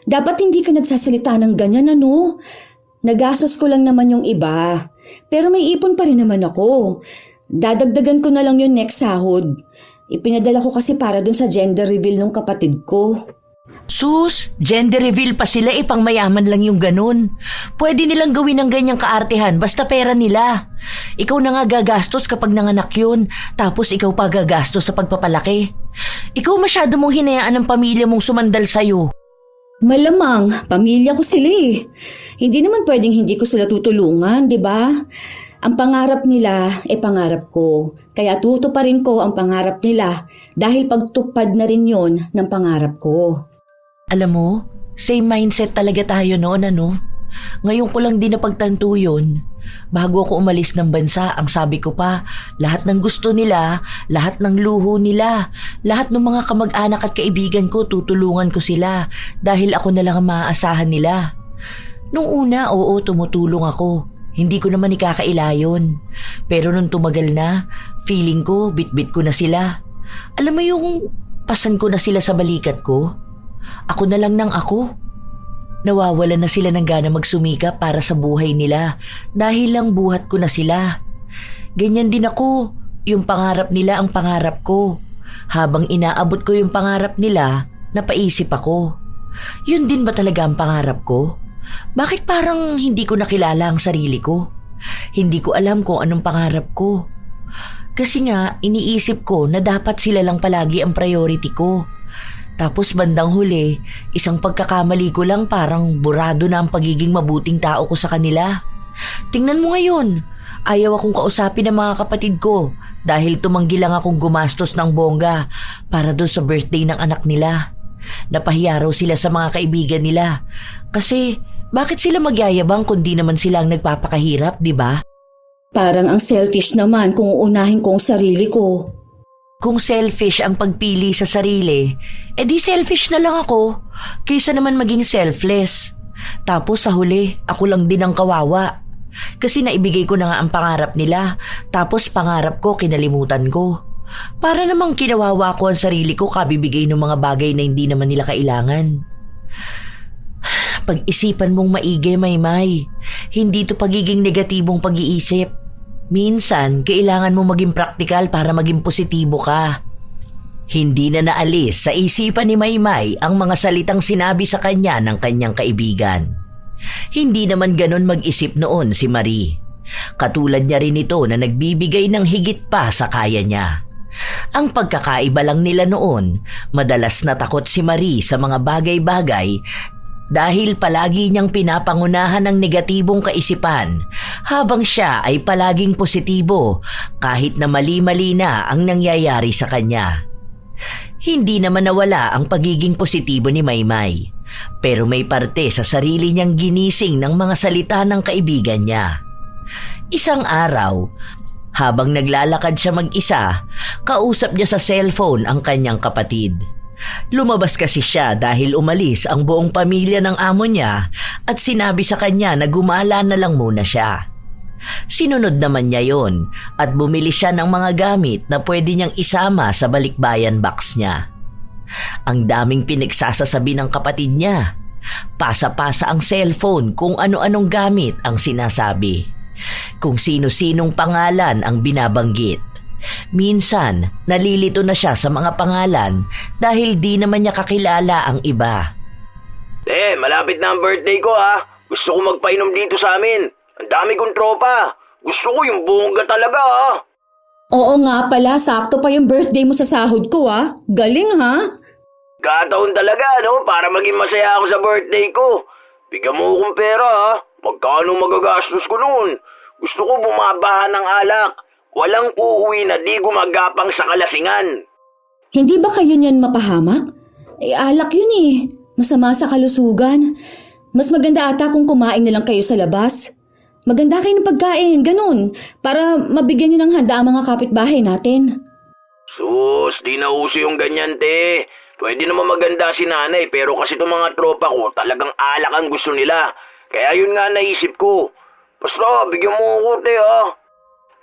Dapat hindi ka nagsasalita ng ganyan, ano? Nagastos ko lang naman yung iba. Pero may ipon pa rin naman ako. Dadagdagan ko na lang yung next sahod. Ipinadala ko kasi para dun sa gender reveal ng kapatid ko. Sus, gender reveal pa sila, pang mayaman lang yung ganun. Pwede nilang gawin ng ganyang kaartehan basta pera nila. Ikaw na nga gagastos kapag nanganak yun, tapos ikaw pa gagastos sa pagpapalaki. Ikaw masyado mong hinayaan ng pamilya mong sumandal sa'yo. Malamang, pamilya ko sila Hindi naman pwedeng hindi ko sila tutulungan, di ba? Ang pangarap nila pangarap ko. Kaya tutuparin ko ang pangarap nila dahil pagtupad na rin yon ng pangarap ko. Alam mo, same mindset talaga tayo noon, ano? Ngayon ko lang din napagtanto yun. Bago ako umalis ng bansa, ang sabi ko pa, lahat ng gusto nila, lahat ng luho nila, lahat ng mga kamag-anak at kaibigan ko, tutulungan ko sila dahil ako na lang ang maaasahan nila. Nung una, oo, tumutulong ako. Hindi ko naman ikakaila yun. Pero nung tumagal na, feeling ko, bit-bit ko na sila. Alam mo yung pasan ko na sila sa balikat ko? Ako na lang ng ako. Nawawala na sila ng gana magsumikap para sa buhay nila dahil lang buhat ko na sila. Ganyan din ako. Yung pangarap nila ang pangarap ko. Habang inaabot ko yung pangarap nila, napaisip ako. Yun din ba talaga ang pangarap ko? Bakit parang hindi ko nakilala ang sarili ko? Hindi ko alam kung anong pangarap ko. Kasi nga, iniisip ko na dapat sila lang palagi ang priority ko. Tapos bandang huli, isang pagkakamali ko lang parang burado na ang pagiging mabuting tao ko sa kanila. Tingnan mo ngayon, Ayaw akong kausapin ng mga kapatid ko dahil tumanggi lang akong gumastos ng bongga para doon sa birthday ng anak nila. Napahiya raw sila sa mga kaibigan nila. Kasi bakit sila magyayabang kundi naman sila ang nagpapakahirap, di ba? Parang ang selfish naman kung uunahin ko ang sarili ko. Kung selfish ang pagpili sa sarili, edi selfish na lang ako kaysa naman maging selfless. Tapos sa huli, ako lang din ang kawawa. Kasi naibigay ko na nga ang pangarap nila, tapos pangarap ko kinalimutan ko. Para namang kinawawa ko ang sarili ko kabibigay ng mga bagay na hindi naman nila kailangan. Pag-isipan mong maigi, Maymay. Hindi to pagiging negatibong pag-iisip. Minsan, kailangan mo maging praktikal para maging positibo ka. Hindi na naalis sa isipan ni Maymay ang mga salitang sinabi sa kanya ng kanyang kaibigan. Hindi naman ganon mag-isip noon si Marie. Katulad niya rin ito na nagbibigay ng higit pa sa kaya niya. Ang pagkakaiba lang nila noon, madalas natakot si Marie sa mga bagay-bagay dahil palagi niyang pinapangunahan ng negatibong kaisipan habang siya ay palaging positibo kahit na mali-mali na ang nangyayari sa kanya. Hindi naman nawala ang pagiging positibo ni Maymay. Pero may parte sa sarili niyang ginising ng mga salita ng kaibigan niya. Isang araw, habang naglalakad siya mag-isa, kausap niya sa cellphone ang kanyang kapatid. Lumabas kasi siya dahil umalis ang buong pamilya ng amo niya at sinabi sa kanya na gumala na lang muna siya. Sinunod naman niya yon at bumili siya ng mga gamit na pwede niyang isama sa balikbayan box niya. Ang daming pinagsasasabi ng kapatid niya. Pasa-pasa ang cellphone kung ano-anong gamit ang sinasabi. Kung sino-sinong pangalan ang binabanggit. Minsan, nalilito na siya sa mga pangalan dahil di naman niya kakilala ang iba. Malapit na ang birthday ko ha. Gusto ko magpainom dito sa amin. Ang dami kong tropa. Gusto ko yung bongga talaga ha. Oo nga pala, sakto pa yung birthday mo sa sahod ko Galing ha? Kataon talaga para maging masaya ako sa birthday ko. Bigyan mo akong pera ha. Magkano magagastos ko noon? Gusto ko bumabahan ng alak. Walang uuwi na di gumagapang sa kalasingan. Hindi ba kayo niyan mapahamak? Alak yun Masama sa kalusugan. Mas maganda ata kung kumain na lang kayo sa labas. Maganda kayo ng pagkain, ganun. Para mabigyan nyo ng handa ang mga kapitbahay natin. Sus, di na uso yung ganyan, te. Pwede naman maganda si nanay, pero kasi itong mga tropa ko, talagang alak ang gusto nila. Kaya yun nga naisip ko. Basta, bigyan mo ako, te, ha?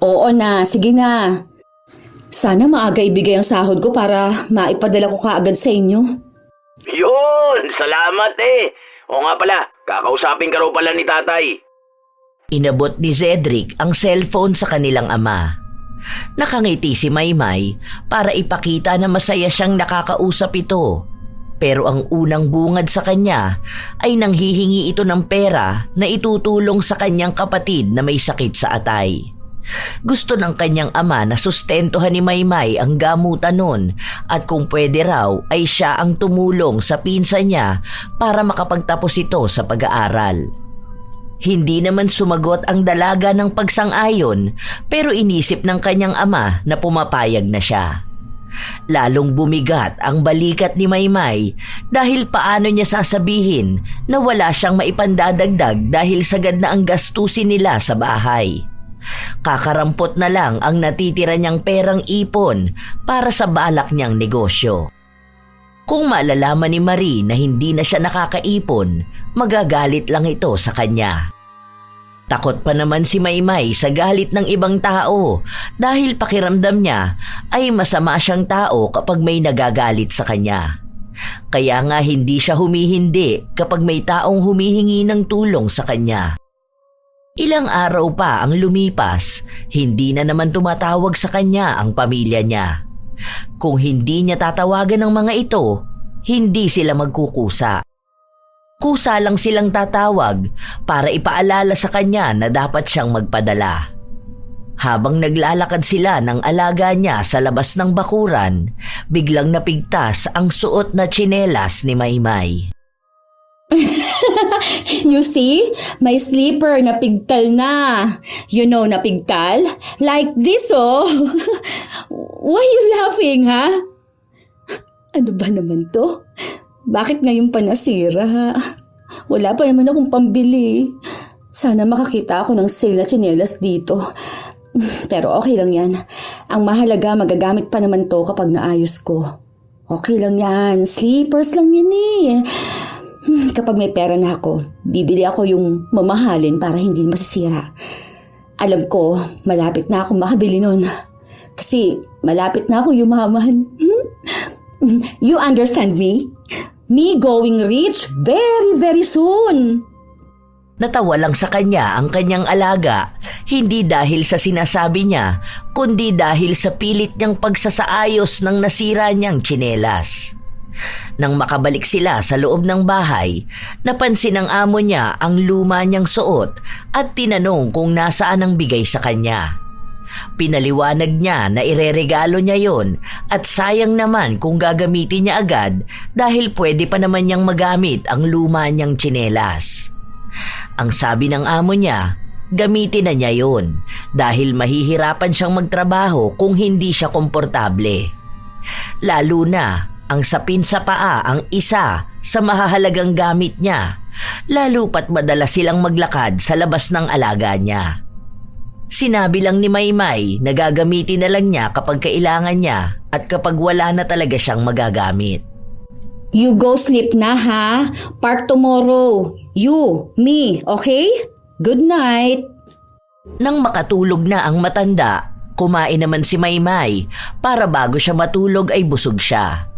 Oo na, sige na. Sana maaga ibigay ang sahod ko para maipadala ko kaagad sa inyo. Yun, salamat, eh. O nga pala, kakausapin ka raw pala ni tatay. Inabot ni Cedric ang cellphone sa kanilang ama. Nakangiti si Maymay para ipakita na masaya siyang nakakausap ito. Pero ang unang bungad sa kanya ay nanghihingi ito ng pera na itutulong sa kanyang kapatid na may sakit sa atay. Gusto ng kanyang ama na sustentuhan ni Maymay ang gamutan nun at kung pwede raw ay siya ang tumulong sa pinsan niya para makapagtapos ito sa pag-aaral. Hindi naman sumagot ang dalaga ng pagsang-ayon pero inisip ng kanyang ama na pumapayag na siya. Lalong bumigat ang balikat ni Maymay dahil paano niya sasabihin na wala siyang maipandadagdag dahil sagad na ang gastusin nila sa bahay. Kakarampot na lang ang natitira niyang perang ipon para sa balak niyang negosyo. Kung malalaman ni Marie na hindi na siya nakakaipon, magagalit lang ito sa kanya. Takot pa naman si Maymay sa galit ng ibang tao dahil pakiramdam niya ay masama siyang tao kapag may nagagalit sa kanya. Kaya nga hindi siya humihindi kapag may taong humihingi ng tulong sa kanya. Ilang araw pa ang lumipas, hindi na naman tumatawag sa kanya ang pamilya niya. Kung hindi niya tatawagan ng mga ito, hindi sila magkukusa. Kusa lang silang tatawag para ipaalala sa kanya na dapat siyang magpadala. Habang naglalakad sila ng alaga niya sa labas ng bakuran, biglang napigtas ang suot na tsinelas ni Maymay. You see? My slipper napigtal na. You know napigtal? Like this, oh. Why you laughing, ha? Ano ba naman to? Bakit ngayon pa nasira? Wala pa naman akong pambili. Sana makakita ako ng sale na tsinelas dito. Pero okay lang yan. Ang mahalaga, magagamit pa naman to kapag naayos ko. Okay lang yan. Sleepers lang yan eh. Kapag may pera na ako, bibili ako yung mamahalin para hindi masisira. Alam ko, malapit na akong makabili nun. Kasi malapit na ako yumaman. You understand me? Me going rich very, very soon. Natawa lang sa kanya ang kanyang alaga, hindi dahil sa sinasabi niya, kundi dahil sa pilit niyang pagsasaayos ng nasira niyang tsinelas. Nang makabalik sila sa loob ng bahay, napansin ng amo niya ang luma niyang suot at tinanong kung nasaan ang bigay sa kanya. Pinaliwanag niya na ireregalo niya yon at sayang naman kung gagamitin niya agad dahil pwede pa naman niyang magamit ang luma niyang tsinelas. Ang sabi ng amo niya, gamitin na niya yon dahil mahihirapan siyang magtrabaho kung hindi siya komportable. Lalo na ang sapin sa paa ang isa sa mahahalagang gamit niya, lalo pat madalas silang maglakad sa labas ng alaga niya. Sinabi lang ni Maymay na gagamitin na lang niya kapag kailangan niya at kapag wala na talaga siyang magagamit. You go sleep na, ha? Park tomorrow. You, me, okay? Good night. Nang makatulog na ang matanda, kumain naman si Maymay para bago siya matulog ay busog siya.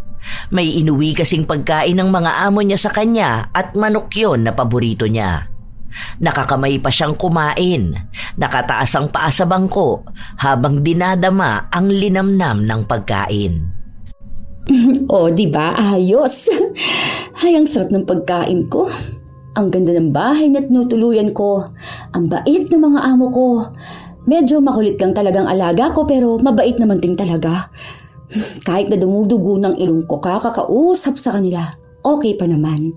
May inuwi kasing pagkain ng mga amo niya sa kanya at manok yon na paborito niya. Nakakamay pa siyang kumain, nakataas ang paa sa bangko habang dinadama ang linamnam ng pagkain. Oh, di ba? Ayos. Ay, ang sarap ng pagkain ko. Ang ganda ng bahay na tinutuluyan ko. Ang bait ng mga amo ko. Medyo makulit lang talagang alaga ko pero mabait naman din talaga. Kahit na dumudugo ng ilong ko kakausap sa kanila, okay pa naman.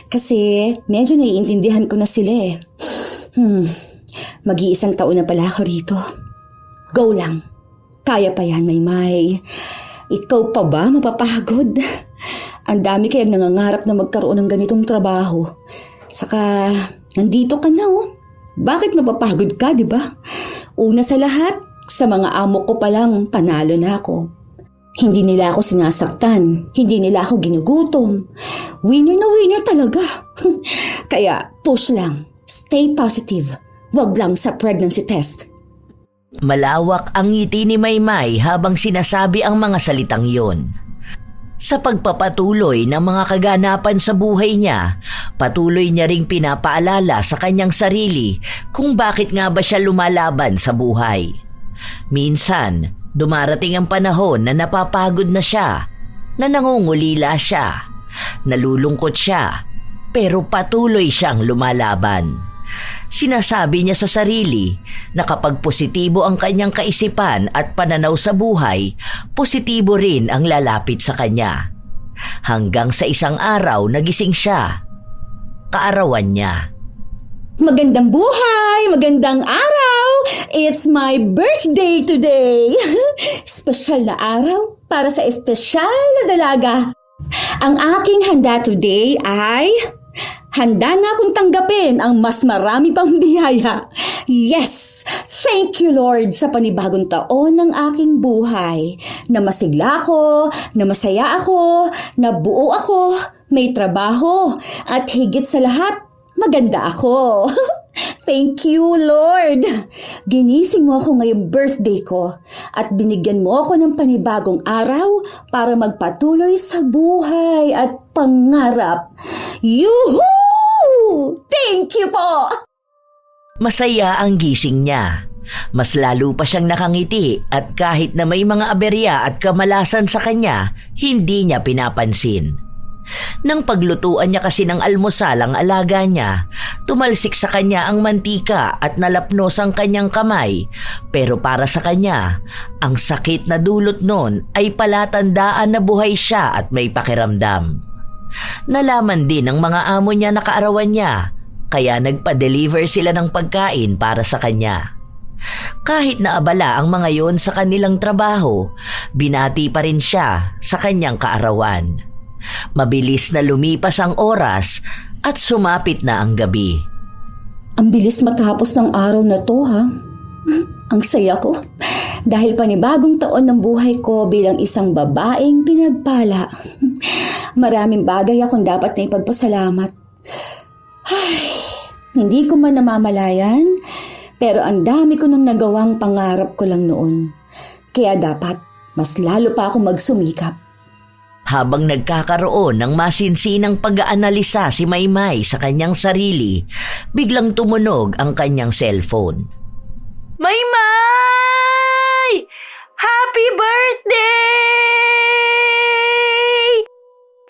Kasi medyo naiintindihan ko na sila eh. Mag-iisang taon na pala ako rito. Go lang. Kaya pa yan, Maymay. Ikaw pa ba mapapagod? Ang dami kayang nangangarap na magkaroon ng ganitong trabaho. Saka, nandito ka na oh. Bakit mapapagod ka, di ba? Una sa lahat, sa mga amo ko palang panalo na ako. Hindi nila ako sinasaktan. Hindi nila ako ginugutom. Winner na winner talaga. Kaya, push lang. Stay positive. Wag lang sa pregnancy test. Malawak ang ngiti ni Maymay habang sinasabi ang mga salitang yon. Sa pagpapatuloy ng mga kaganapan sa buhay niya, patuloy niya ring pinapaalala sa kanyang sarili kung bakit nga ba siya lumalaban sa buhay. Minsan, dumarating ang panahon na napapagod na siya, na nangungulila siya, nalulungkot siya, pero patuloy siyang lumalaban. Sinasabi niya sa sarili na kapag positibo ang kanyang kaisipan at pananaw sa buhay, positibo rin ang lalapit sa kanya. Hanggang sa isang araw nagising siya. Kaarawan niya. Magandang buhay! Magandang araw! It's my birthday today! Espesyal na araw para sa espesyal na dalaga. Ang aking handa today ay... Handa na akong tanggapin ang mas marami pang biyaya. Yes! Thank you, Lord, sa panibagong taon ng aking buhay. Na masigla ako, na masaya ako, na buo ako, may trabaho, at higit sa lahat, maganda ako. Thank you, Lord. Ginising mo ako ngayong birthday ko at binigyan mo ako ng panibagong araw para magpatuloy sa buhay at pangarap. Yuhuu! Thank you po! Masaya ang gising niya. Mas lalo pa siyang nakangiti at kahit na may mga aberya at kamalasan sa kanya, hindi niya pinapansin. Nang paglutuan niya kasi ng almusal ang alaga niya, tumalsik sa kanya ang mantika at nalapnos ang kanyang kamay. Pero para sa kanya, ang sakit na dulot nun ay palatandaan na buhay siya at may pakiramdam. Nalaman din ng mga amo niya na kaarawan niya kaya nagpa-deliver sila ng pagkain para sa kanya. Kahit na abala ang mga yon sa kanilang trabaho, binati pa rin siya sa kanyang kaarawan. Mabilis na lumipas ang oras at sumapit na ang gabi. Ang bilis matapos ng araw na to, ha? Ang saya ko. Dahil panibagong taon ng buhay ko bilang isang babaeng pinagpala. Maraming bagay akong dapat na ipagpasalamat. Ay, hindi ko man namamalayan, pero ang dami ko nang nagawang pangarap ko lang noon. Kaya dapat mas lalo pa ako magsumikap. Habang nagkakaroon ng masinsinang pag-aanalisa si Maymay sa kanyang sarili, biglang tumunog ang kanyang cellphone. Maymay! Happy birthday!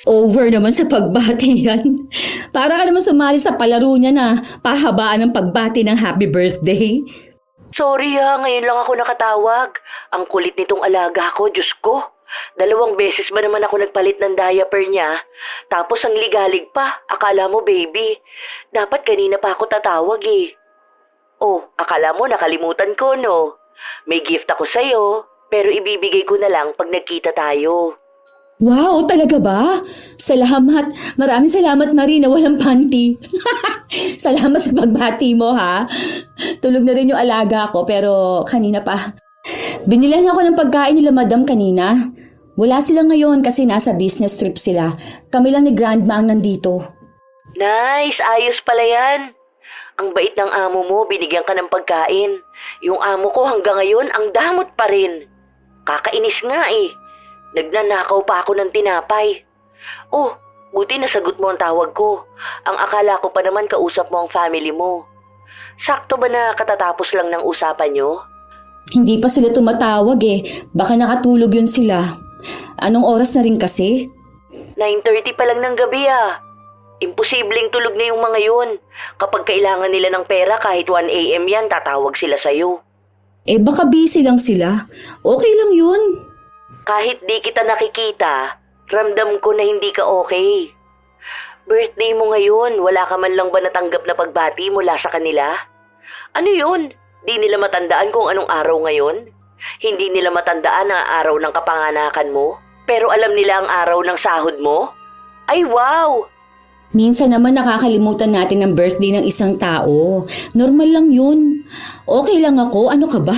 Over naman sa pagbati yan. Para ka naman sumali sa palaro niya na pahabaan ng pagbati ng happy birthday. Sorry ngayon lang ako nakatawag. Ang kulit nitong alaga ko, Diyos ko. 2 beses ba naman ako nagpalit ng diaper niya? Tapos ang ligalig pa, akala mo baby. Dapat kanina pa ako tatawag eh. Oh, akala mo nakalimutan ko no? May gift ako sa'yo, pero ibibigay ko na lang pag nagkita tayo. Wow, talaga ba? Salamat. Maraming salamat, Marie, na walang panty. Salamat sa pagbati mo, ha? Tulog na rin yung alaga ko, pero kanina pa. Binilan ako ng pagkain nila Madam kanina. Wala sila ngayon kasi nasa business trip sila. Kami lang ni Grandma ang nandito. Nice, ayos pala yan. Ang bait ng amo mo, binigyan ka ng pagkain. Yung amo ko hanggang ngayon, ang damot pa rin. Kakainis nga eh. Nagnanakaw pa ako ng tinapay. Oh, buti nasagot mo ang tawag ko. Ang akala ko pa naman kausap mo ang family mo. Sakto ba na katatapos lang ng usapan nyo? Hindi pa sila tumatawag eh. Baka nakatulog yun sila. Anong oras na rin kasi? 9:30 pa lang ng gabi ah. Imposibleng tulog na yung mga yun. Kapag kailangan nila ng pera kahit 1 a.m. yan, tatawag sila sa'yo. Eh baka busy lang sila. Okay lang yun. Kahit di kita nakikita, ramdam ko na hindi ka okay. Birthday mo ngayon, wala ka man lang ba natanggap na pagbati mula sa kanila? Ano yun? Di nila matandaan kung anong araw ngayon? Hindi nila matandaan ang araw ng kapanganakan mo? Pero alam nila ang araw ng sahod mo? Ay wow! Minsan naman nakakalimutan natin ang birthday ng isang tao. Normal lang yun. Okay lang ako, ano ka ba?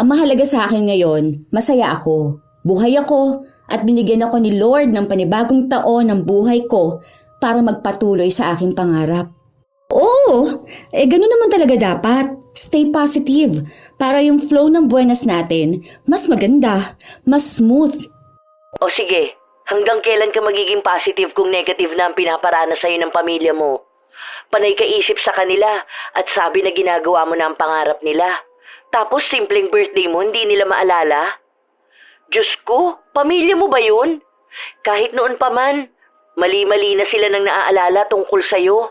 Ang mahalaga sa akin ngayon, masaya ako. Buhay ako at binigyan ako ni Lord ng panibagong taon ng buhay ko para magpatuloy sa aking pangarap. Oo, ganun naman talaga dapat. Stay positive para yung flow ng buenas natin mas maganda, mas smooth. O sige, hanggang kailan ka magiging positive kung negative na ang pinaparana sa'yo ng pamilya mo? Panay ka isip sa kanila at sabi na ginagawa mo na ang pangarap nila. Tapos simpleng birthday mo hindi nila maalala? Diyos ko, pamilya mo ba yun? Kahit noon pa man, mali-mali na sila nang naaalala tungkol sa'yo.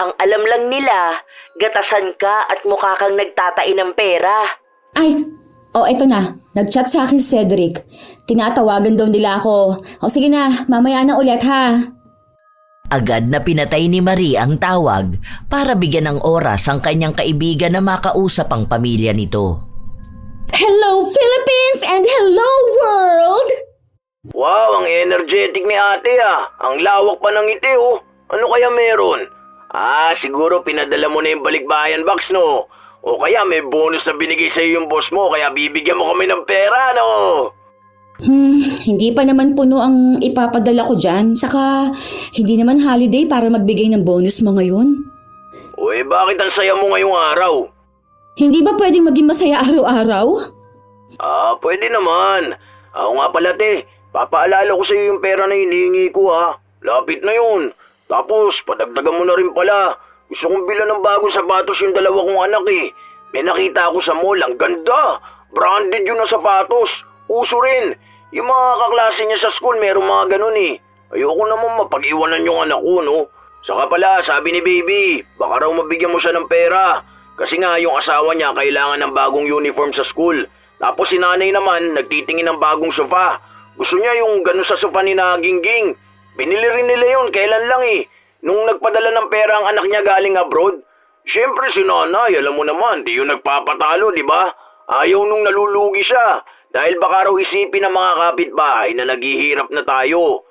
Ang alam lang nila, gatasan ka at mukha kang nagtatain ng pera. Ay, eto na. Nag-chat sa akin si Cedric. Tinatawagan daw nila ako. Sige na, mamaya na ulit ha. Agad na pinatay ni Marie ang tawag para bigyan ng oras ang kanyang kaibigan na makausap ang pamilya nito. Hello Philippines and hello world! Wow, ang energetic ni ate ah. Ang lawak pa ng ngiti oh. Ano kaya meron? Siguro pinadala mo na yung balikbayan box no? O kaya may bonus na binigay sa'yo yung boss mo kaya bibigyan mo kami ng pera no? Hindi pa naman puno ang ipapadala ko dyan. Saka hindi naman holiday para magbigay ng bonus mo ngayon. Uy, bakit ang saya mo ngayong araw? Hindi ba pwedeng maging masaya araw-araw? Pwede naman. Ako nga pala te, papaalala ko sa'yo yung pera na hinihingi ko ha. Lapit na yun. Tapos, padagdagan mo na rin pala. Gusto kong bilan ng bagong sapatos yung 2 kong anak eh. May nakita ako sa mall, ang ganda. Branded yun na sapatos. Uso rin. Yung mga kaklase niya sa school, merong mga ganun eh. Ayoko naman mapag-iwanan yung anak ko, no? Saka pala, sabi ni baby, baka raw mabigyan mo siya ng pera. Kasi nga, yung asawa niya kailangan ng bagong uniform sa school. Tapos si nanay naman, nagtitingin ng bagong sofa. Gusto niya yung ganun sa sofa ni na Gingging. Binili rin nila yun, kailan lang eh. nung nagpadala ng pera ang anak niya galing abroad. Siyempre si nanay, alam mo naman, di yung nagpapatalo, di ba? Ayaw nung nalulugi siya dahil baka raw isipin ng mga kapitbahay na naghihirap na tayo.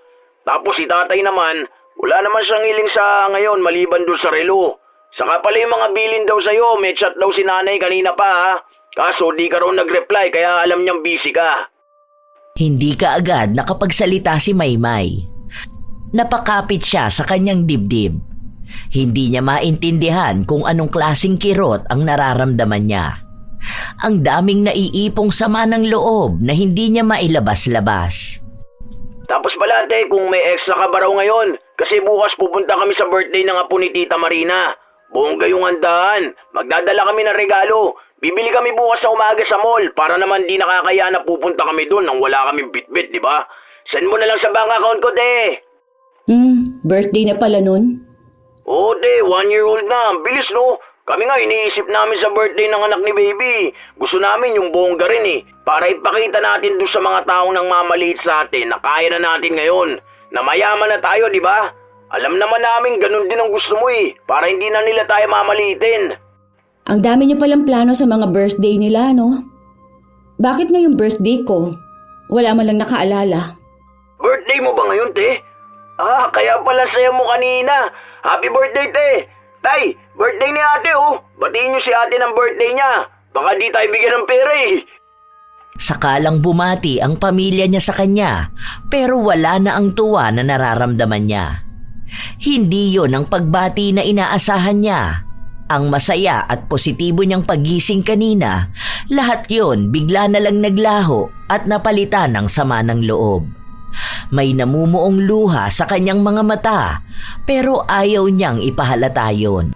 Tapos si tatay naman, wala naman siyang hiling sa ngayon maliban doon sa relo. Saka pala yung mga bilin daw sa'yo, may chat daw si nanay kanina pa ha. Kaso di ka raw nag-reply kaya alam niyang busy ka. Hindi ka agad nakapagsalita si Maymay. Napakapit siya sa kanyang dibdib. Hindi niya maintindihan kung anong klaseng kirot ang nararamdaman niya. Ang daming naiipong sama ng loob na hindi niya mailabas-labas. Tapos pala ate, kung may extra ka ba raw ngayon? Kasi bukas pupunta kami sa birthday ng apo ni Tita Marina. Bongga yung handaan. Magdadala kami ng regalo. Bibili kami bukas sa umaga sa mall para naman di nakakaya na pupunta kami doon nang wala kaming bitbit, di ba? Send mo na lang sa bank account ko, te. Birthday na pala nun? Oo, te. 1-year-old na. Ang bilis, no? Kami nga, iniisip namin sa birthday ng anak ni baby. Gusto namin yung bongga rin eh. Para ipakita natin doon sa mga taong nang mamaliit sa atin na kaya na natin ngayon. Na mayaman na tayo, di ba? Alam naman namin ganun din ang gusto mo eh. Para hindi na nila tayo mamaliitin. Ang dami niyo palang plano sa mga birthday nila, no? Bakit ngayong birthday ko? Wala man lang nakaalala. Birthday mo ba ngayon, te? Kaya pala saya mo kanina. Happy birthday, te! Tay, birthday ni ate, oh. Batiin niyo si ate ng birthday niya. Baka di tayo bigyan ng pera, eh. Sakalang bumati ang pamilya niya sa kanya, pero wala na ang tuwa na nararamdaman niya. Hindi yon ang pagbati na inaasahan niya. Ang masaya at positibo niyang pagising kanina, lahat yon bigla na lang naglaho at napalitan ng sama ng loob. May namumuong luha sa kanyang mga mata, pero ayaw niyang ipahalata yon.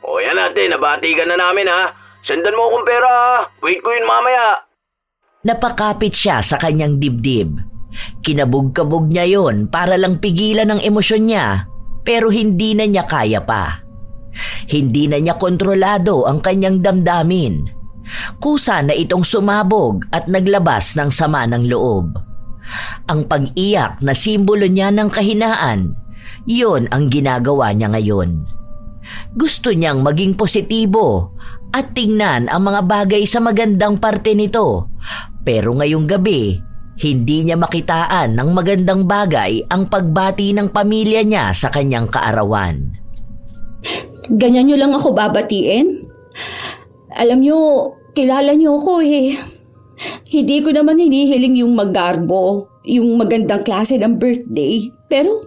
O yan ate, nabati ka na namin ha. Sendan mo akong pera ha. Wait ko yun mamaya. Napakapit siya sa kanyang dibdib. Kinabog-kabog niya yon para lang pigilan ang emosyon niya, pero hindi na niya kaya pa. Hindi na niya kontrolado ang kanyang damdamin. Kusa na itong sumabog at naglabas ng sama ng loob. Ang pag-iyak na simbolo niya ng kahinaan, yon ang ginagawa niya ngayon. Gusto niyang maging positibo at tingnan ang mga bagay sa magandang parte nito. Pero ngayong gabi, hindi niya makitaan ng magandang bagay ang pagbati ng pamilya niya sa kanyang kaarawan. Ganyan niyo lang ako babatiin? Alam niyo, kilala niyo ako eh. Hindi ko naman hinihiling yung magarbo, yung magandang klase ng birthday. Pero,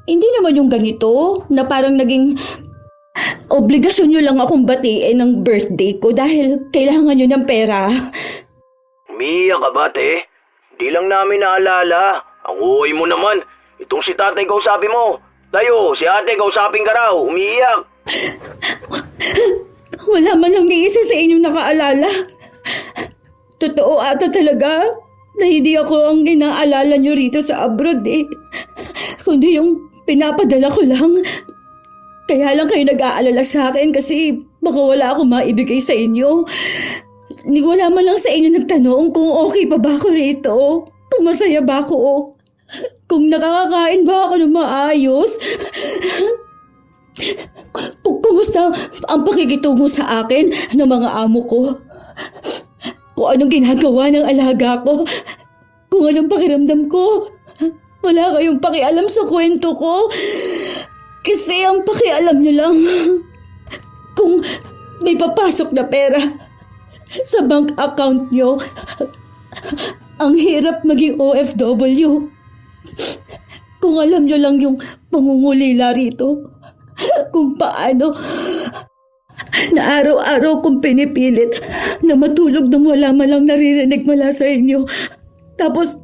hindi naman yung ganito na parang naging obligasyon nyo lang akong batiin ng birthday ko dahil kailangan nyo ng pera. Umiiyak ka ba, te? Di lang namin naalala. Ang uwi mo naman. Itong si tatay kausapin mo. Tayo, si ate kausapin ka raw. Umiiyak. Wala man lang ni isa sa inyong nakaalala. Totoo ata talaga na hindi ako ang inaalala nyo rito sa abroad eh. Kundi yung pinapadala ko lang. Kaya lang kayo nag-aalala sa akin kasi baka wala akong maibigay sa inyo. Wala man lang sa inyo nagtanong kung okay pa ba ako rito. Kung masaya ba ako. Kung nakakakain ba ako ng maayos. Kumusta ang pakikitungo sa akin ng mga amo ko. Kung anong ginagawa ng alaga ko. Kung anong pakiramdam ko. Wala kayong pakialam sa kwento ko. Kasi ang pakialam nyo lang kung may papasok na pera sa bank account nyo. Ang hirap maging OFW. Kung alam nyo lang yung pangungulila rito. Kung paano na araw-araw kong pinipilit na matulog nang wala man lang naririnig mula sa inyo. Tapos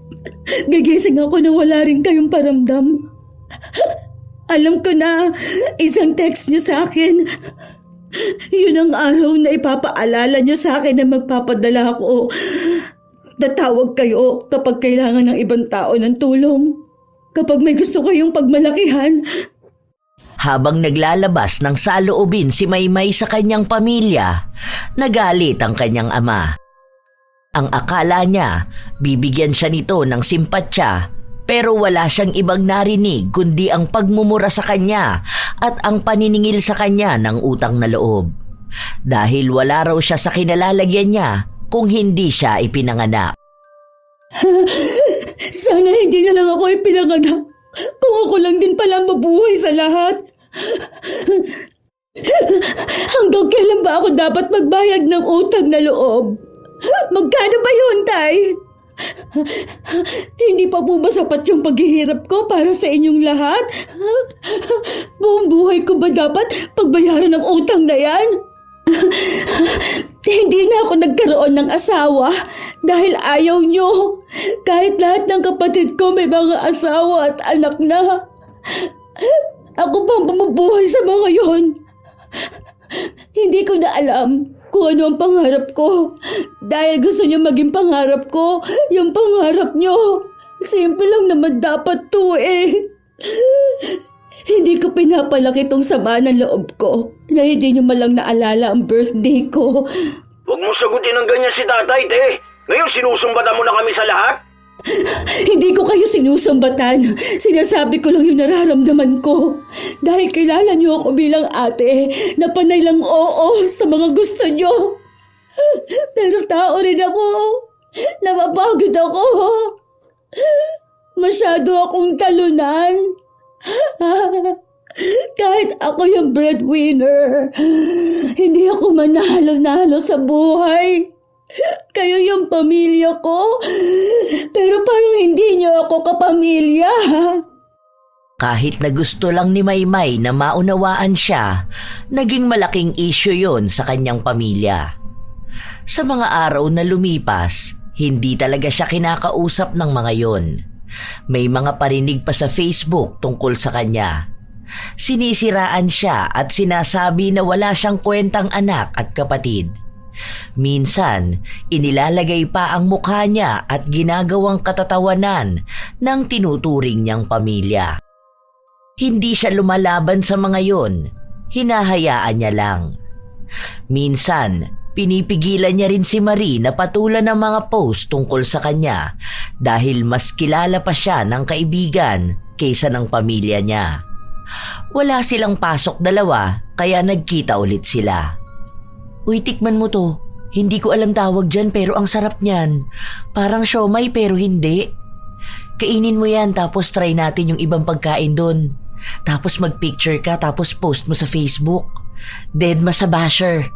gigising ako na wala rin kayong paramdam. Alam ko na isang text niyo sa akin. Yun ang araw na ipapaalala niyo sa akin na magpapadala ako. Tatawag kayo kapag kailangan ng ibang tao ng tulong. Kapag may gusto kayong pagmalakihan. Habang naglalabas ng saloobin si Maymay sa kanyang pamilya, nagalit ang kanyang ama. Ang akala niya, bibigyan siya nito ng simpatsya, Pero wala siyang ibang narinig kundi ang pagmumura sa kanya at ang paniningil sa kanya ng utang na loob. Dahil wala raw siya sa kinalalagyan niya kung hindi siya ipinanganak. Sana hindi na lang ako ipinanganak. Kung ako lang din pala mabuhay sa lahat. Hanggang kailan ba ako dapat magbayad ng utang na loob? Magkano ba yun, Tay? Hindi pa po ba sapat yung paghihirap ko para sa inyong lahat? Buong buhay ko ba dapat pagbayaran ng utang na yan? Hindi na ako nagkaroon ng asawa dahil ayaw nyo. Kahit lahat ng kapatid ko may mga asawa at anak na. Ako pang bumubuhay sa mga yon. Hindi ko na alam kung ano ang pangarap ko. Dahil gusto nyo maging pangarap ko, yung pangarap nyo. Simple lang naman dapat to eh. Hindi ko pinapalaki tong sama ng loob ko na hindi nyo malang naalala ang birthday ko. Huwag mo sagutin ng ganyan si tatay, te. Ngayon sinusumbatan mo na kami sa lahat? Hindi ko kayo sinusumbatan. Sinasabi ko lang yung nararamdaman ko. Dahil kilala niyo ako bilang ate na panay lang oo sa mga gusto niyo. Pero tao rin ako. Napapagod ako. Masyado akong talunan. Kahit ako yung breadwinner, hindi ako manalo-nalo sa buhay. Kayo yung pamilya ko, pero parang hindi niyo ako kapamilya. Kahit na gusto lang ni Maymay na maunawaan siya, naging malaking issue yon sa kanyang pamilya. Sa mga araw na lumipas, hindi talaga siya kinakausap ng mga yon. May mga parinig pa sa Facebook tungkol sa kanya. Sinisiraan siya at sinasabi na wala siyang kwentang anak at kapatid. Minsan, inilalagay pa ang mukha niya at ginagawang katatawanan ng tinuturing niyang pamilya. Hindi siya lumalaban sa mga yon, hinahayaan niya lang. Minsan, pinipigilan niya rin si Marie na patulan ng mga post tungkol sa kanya dahil mas kilala pa siya ng kaibigan kaysa ng pamilya niya. Wala silang pasok dalawa kaya nagkita ulit sila. Uy, tikman mo to. Hindi ko alam tawag dyan pero ang sarap niyan. Parang siomay pero hindi. Kainin mo yan tapos try natin yung ibang pagkain doon. Tapos magpicture ka tapos post mo sa Facebook. Deadma sa basher.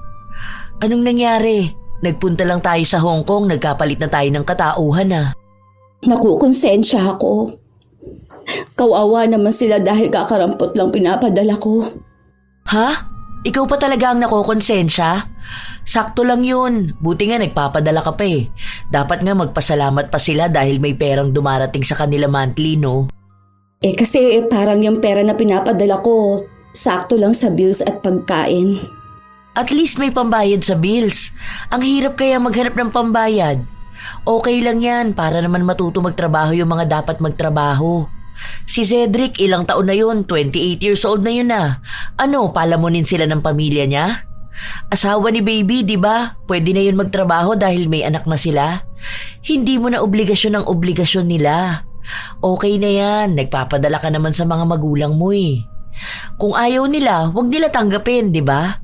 Anong nangyari? Nagpunta lang tayo sa Hong Kong, nagkapalit na tayo ng katauhan ah. Nakukonsensya ako. Kawawa naman sila dahil kakarampot lang pinapadala ko. Ha? Ikaw pa talaga ang nakukonsensya? Sakto lang yun. Buti nga nagpapadala ka pa eh. Dapat nga magpasalamat pa sila dahil may perang dumarating sa kanila monthly, no? Kasi parang yung pera na pinapadala ko, sakto lang sa bills at pagkain. At least may pambayad sa bills. Ang hirap kaya maghanap ng pambayad. Okay lang yan para naman matuto magtrabaho yung mga dapat magtrabaho. Si Cedric, ilang taon na yun? 28 years old na yun na. Ano, palamunin sila ng pamilya niya? Asawa ni baby, di ba? Pwede na yun magtrabaho dahil may anak na sila. Hindi mo na obligasyon ang obligasyon nila. Okay na yan, nagpapadala ka naman sa mga magulang mo eh. Kung ayaw nila, wag nila tanggapin, di ba?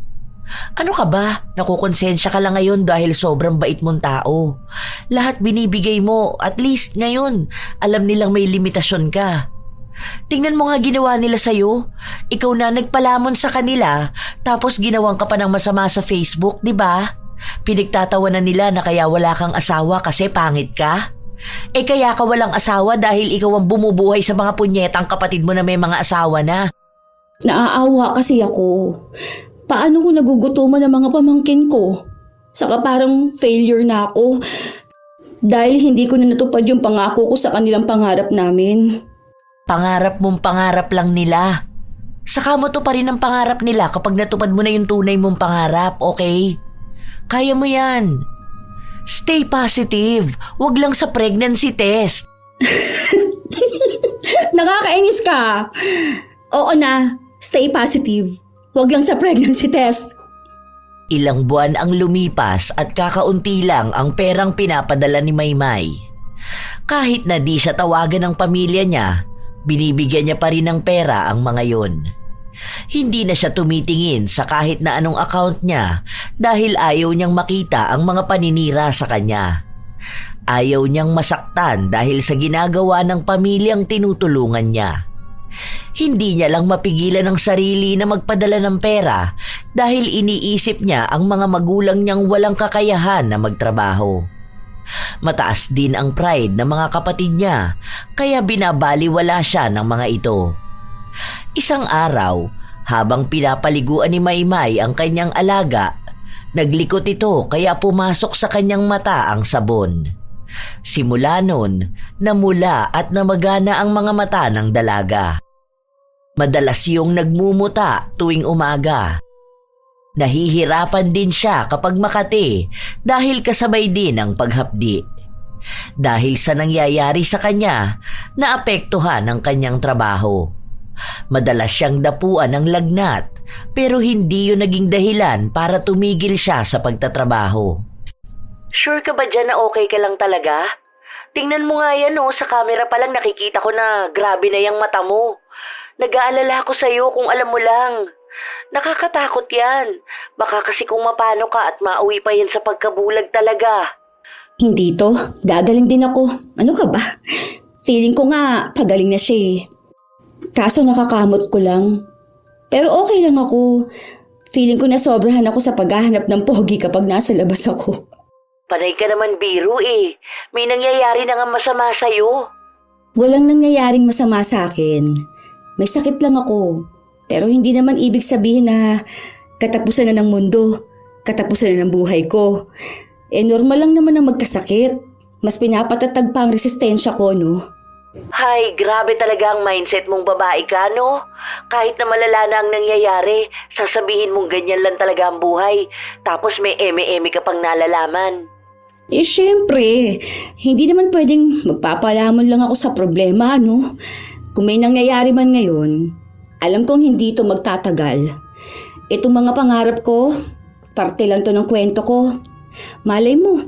Ano ka ba? Nakukonsensya ka lang ngayon dahil sobrang bait mong tao. Lahat binibigay mo, at least ngayon, alam nilang may limitasyon ka. Tingnan mo nga ginawa nila sa'yo. Ikaw na nagpalamon sa kanila, tapos ginawang ka pa ng masama sa Facebook, di ba? Pinagtatawanan nila na kaya wala kang asawa kasi pangit ka. Kaya ka walang asawa dahil ikaw ang bumubuhay sa mga punyetang kapatid mo na may mga asawa na. Naaawa kasi ako. Paano kung nagugutuman ng mga pamangkin ko? Saka parang failure na ako. Dahil hindi ko na natupad yung pangako ko sa kanilang pangarap namin. Pangarap mong pangarap lang nila. Saka mo to pa rin ang pangarap nila kapag natupad mo na yung tunay mong pangarap, okay? Kaya mo yan. Stay positive. Wag lang sa pregnancy test. Nakakainis ka. Oo na, stay positive. Huwag lang sa pregnancy test. Ilang buwan ang lumipas at kakaunti lang ang perang pinapadala ni Maymay. Kahit na di siya tawagan ng pamilya niya, binibigyan niya pa rin ng pera ang mga yon. Hindi na siya tumitingin sa kahit na anong account niya dahil ayaw niyang makita ang mga paninira sa kanya. Ayaw niyang masaktan dahil sa ginagawa ng pamilyang tinutulungan niya. Hindi niya lang mapigilan ang sarili na magpadala ng pera dahil iniisip niya ang mga magulang niyang walang kakayahan na magtrabaho. Mataas din ang pride ng mga kapatid niya kaya binabaliwala siya ng mga ito. Isang araw, habang pinapaliguan ni Maymay ang kanyang alaga, naglikot ito kaya pumasok sa kanyang mata ang sabon. Simula nun, namula at namagana ang mga mata ng dalaga. Madalas yung nagmumuta tuwing umaga. Nahihirapan din siya kapag makati dahil kasabay din ang paghapdi. Dahil sa nangyayari sa kanya, naapektuhan ang kanyang trabaho. Madalas siyang dapuan ng lagnat pero hindi yun naging dahilan para tumigil siya sa pagtatrabaho. Sure ka ba dyan na okay ka lang talaga? Tingnan mo nga yan sa camera pa lang nakikita ko na grabe na yung mata mo. Nag-aalala ako sa'yo kung alam mo lang. Nakakatakot yan. Baka kasi kung mapano ka at mauwi pa yan sa pagkabulag talaga. Hindi to. Gagaling din ako. Ano ka ba? Feeling ko nga pagaling na siya eh. Kaso nakakamot ko lang. Pero okay lang ako. Feeling ko na sobrahan ako sa paghahanap ng pogi kapag nasa labas ako. Panay ka naman biro eh. May nangyayari na nga masama sa'yo. Walang nangyayaring masama sa akin. May sakit lang ako. Pero hindi naman ibig sabihin na katapusan na ng mundo. Katapusan na ng buhay ko. Normal lang naman na magkasakit. Mas pinapatatag pa ang resistensya ko, no? Hay, grabe talaga ang mindset mong babae ka, no? Kahit na malala na ang nangyayari, sasabihin mong ganyan lang talaga ang buhay. Tapos may eme-eme ka pang nalalaman. Syempre, hindi naman pwedeng magpapalamon lang ako sa problema, no? Kung may nangyayari man ngayon, alam kong hindi ito magtatagal. Itong mga pangarap ko, parte lang to ng kwento ko. Malay mo,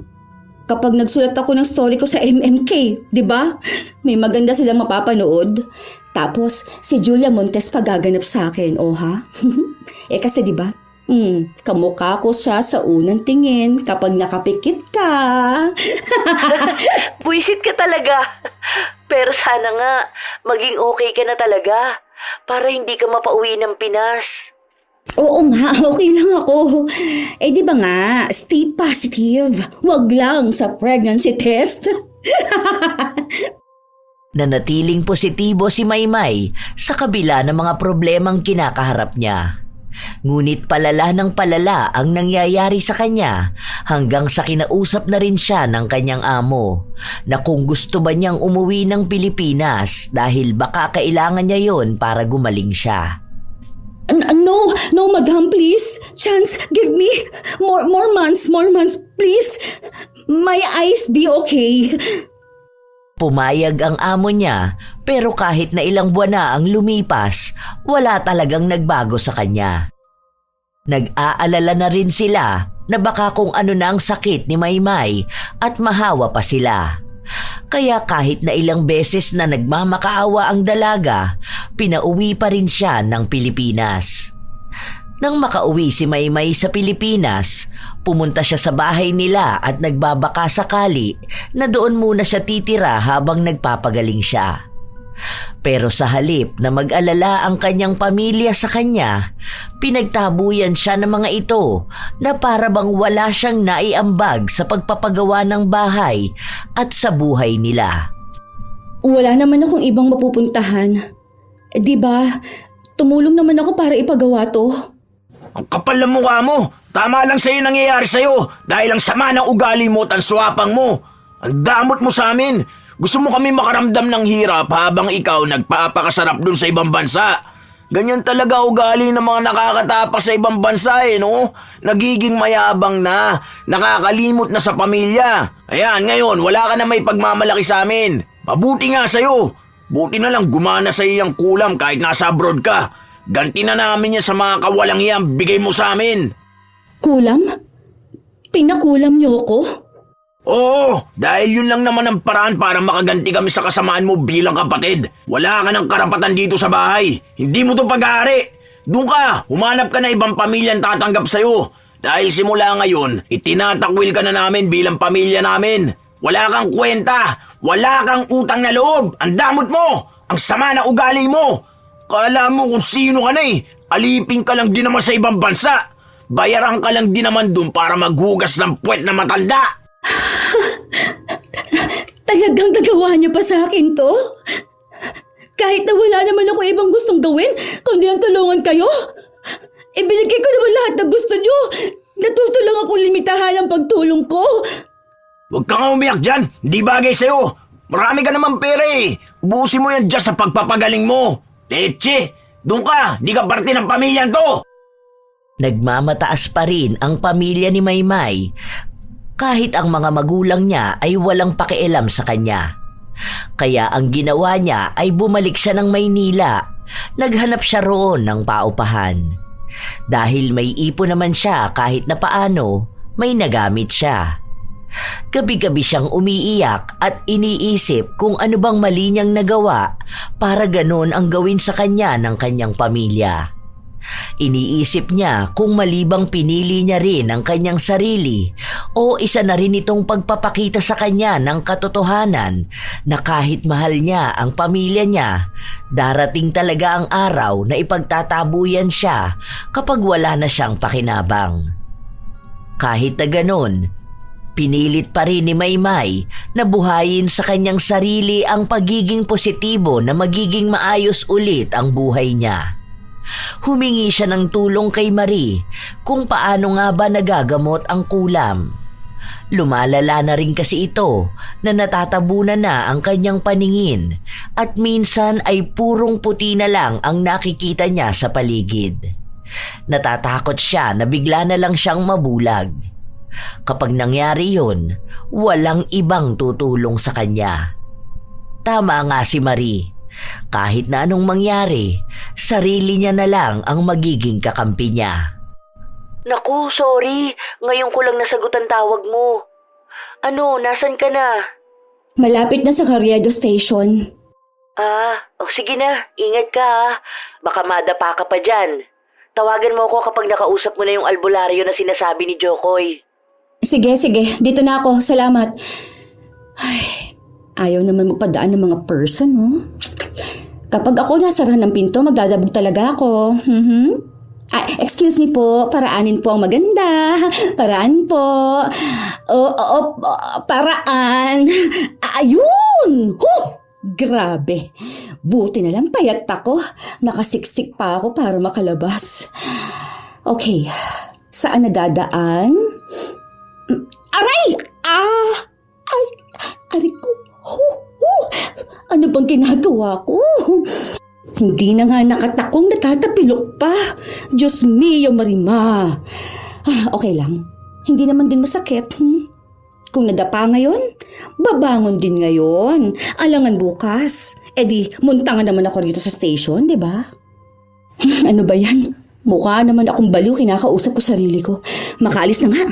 kapag nagsulat ako ng story ko sa MMK, di ba? May maganda silang mapapanood. Tapos, si Julia Montes pagaganap sa akin, ha? Kasi di ba? Kamukha ko siya sa unang tingin kapag nakapikit ka. Buisit ka talaga. Pero sana nga, maging okay ka na talaga para hindi ka mapauwi ng Pinas. Oo nga, okay lang ako. Di ba nga, stay positive. Wag lang sa pregnancy test. Nanatiling positibo si Maymay sa kabila ng mga problemang kinakaharap niya. Ngunit palala ng palala ang nangyayari sa kanya hanggang sa kinausap na rin siya ng kanyang amo na kung gusto ba niyang umuwi ng Pilipinas dahil baka kailangan niya yon para gumaling siya. No, madam, please. Chance, give me more months, please. My eyes be okay. Pumayag ang amo niya pero kahit na ilang buwan na ang lumipas, wala talagang nagbago sa kanya. Nag-aalala na rin sila na baka kung ano na ang sakit ni Maymay at mahawa pa sila. Kaya kahit na ilang beses na nagmamakaawa ang dalaga, pinauwi pa rin siya ng Pilipinas. Nang makauwi si Maymay sa Pilipinas, pumunta siya sa bahay nila at nagbabaka sakali na doon muna siya titira habang nagpapagaling siya. Pero sa halip na mag-alala ang kanyang pamilya sa kanya, pinagtabuyan siya ng mga ito na para bang wala siyang naiambag sa pagpapagawa ng bahay at sa buhay nila. Wala naman akong ibang mapupuntahan. Di ba? Tumulong naman ako para ipagawa to. Ang kapal ng mukha mo. Tama lang sa'yo nangyayari sa'yo dahil ang sama ng ugali mo at ang swapang mo. Ang damot mo sa amin. Gusto mo kami makaramdam ng hirap habang ikaw nagpapakasarap dun sa ibang bansa. Ganyan talaga ugali ng mga nakakatapak sa ibang bansa no? Nagiging mayabang na, nakakalimot na sa pamilya. Ayan, ngayon, wala ka na may pagmamalaki sa amin. Mabuti nga sa'yo. Buti na lang gumana sa'yo yung kulam kahit nasa abroad ka. Ganti na namin yan sa mga kawalang iyang bigay mo sa amin. Kulam? Pinakulam niyo ako? Oo, dahil yun lang naman ang paraan para makaganti kami sa kasamaan mo bilang kapatid. Wala ka ng karapatan dito sa bahay. Hindi mo to pag-aari. Doon ka, humanap ka na ibang pamilyang tatanggap sa'yo. Dahil simula ngayon, itinatakwil ka na namin bilang pamilya namin. Wala kang kwenta, wala kang utang na loob. Ang damot mo, ang sama na ugali mo. Kala mo kung sino ka na eh. Alipin ka lang din naman sa ibang bansa. Bayaran ka lang din naman dun para maghugas ng puwet na matanda. Talagang nagawa niyo pa sa akin to? Kahit na wala naman ako ibang gustong gawin, kundi ang tulungan kayo? Ibinigay ko naman lahat na gusto niyo. Natuto lang akong limitahan ang pagtulong ko. Huwag ka nga umiyak dyan. Hindi bagay sa'yo. Marami ka naman pera eh. Ubusin mo yan dyan sa pagpapagaling mo. Leche, doon ka. Di ka parte ng pamilyan to. Nagmamataas pa rin ang pamilya ni Maymay kahit ang mga magulang niya ay walang pakialam sa kanya. Kaya ang ginawa niya ay bumalik siya ng Maynila. Naghanap siya roon ng paupahan. Dahil may ipon naman siya kahit na paano, may nagamit siya. Gabi-gabi siyang umiiyak at iniisip kung ano bang mali niyang nagawa para ganon ang gawin sa kanya ng kanyang pamilya. Iniisip niya kung mali bang pinili niya rin ang kanyang sarili o isa na rin itong pagpapakita sa kanya ng katotohanan na kahit mahal niya ang pamilya niya, darating talaga ang araw na ipagtatabuyan siya kapag wala na siyang pakinabang. Kahit na ganon, pinilit pa rin ni Maymay na buhayin sa kanyang sarili ang pagiging positibo na magiging maayos ulit ang buhay niya. Humingi siya ng tulong kay Marie kung paano nga ba nagagamot ang kulam. Lumalala na rin kasi ito na natatabunan na ang kanyang paningin at minsan ay purong puti na lang ang nakikita niya sa paligid. Natatakot siya na bigla na lang siyang mabulag. Kapag nangyari yun, walang ibang tutulong sa kanya. Tama nga si Marie. Kahit na anong mangyari, sarili niya na lang ang magiging kakampi niya. Naku, sorry. Ngayon ko lang nasagot ang tawag mo. Ano, nasan ka na? Malapit na sa Carriedo Station. Sige na. Ingat ka ha. Baka madapa ka pa dyan. Tawagan mo ako kapag nakausap mo na yung albularyo na sinasabi ni Jokoy. Sige. Dito na ako. Salamat. Ay, ayaw naman magpadaan ng mga person, oh. Kapag ako nasara ng pinto, magdadabog talaga ako. Excuse me po, paraanin po ang maganda. Paraan po. Paraan. Ayun! Grabe. Buti na lang payat ako. Nakasiksik pa ako para makalabas. Okay, saan nadadaan? Aray! Aray ko. Ano bang ginagawa ko? Hindi na nga nakatakong natatapilok pa. Diyos mio, Marima. Okay lang. Hindi naman din masakit. Kung nadapa ngayon, babangon din ngayon. Alangan bukas. Di, muntangan naman ako rito sa station, di ba? Ano ba yan? Mukha naman akong baliw, kinakausap ko sarili ko. Makaalis na nga.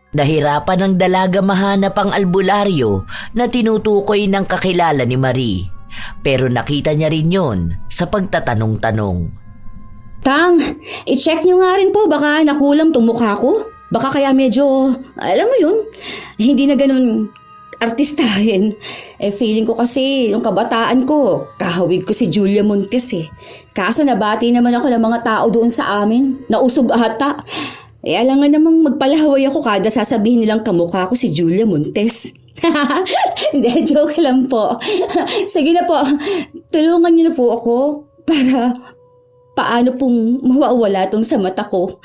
Nahirapan ng dalaga mahanap ang albularyo na tinutukoy ng kakilala ni Marie. Pero nakita niya rin yun sa pagtatanong-tanong. Tang, i-check niyo nga rin po, baka nakulam tong mukha ko. Baka kaya medyo, alam mo yun, hindi na ganun artistahin. Feeling ko kasi, yung kabataan ko, kahawig ko si Julia Montes eh. Kaso nabati naman ako ng mga tao doon sa amin, nausog ata. Alam nga namang magpalahaway ako kada sasabihin nilang kamukha ko si Julia Montes. Hindi, joke lang po. Sige na po, tulungan niyo na po ako para paano pong mawawala tong sa mata ko.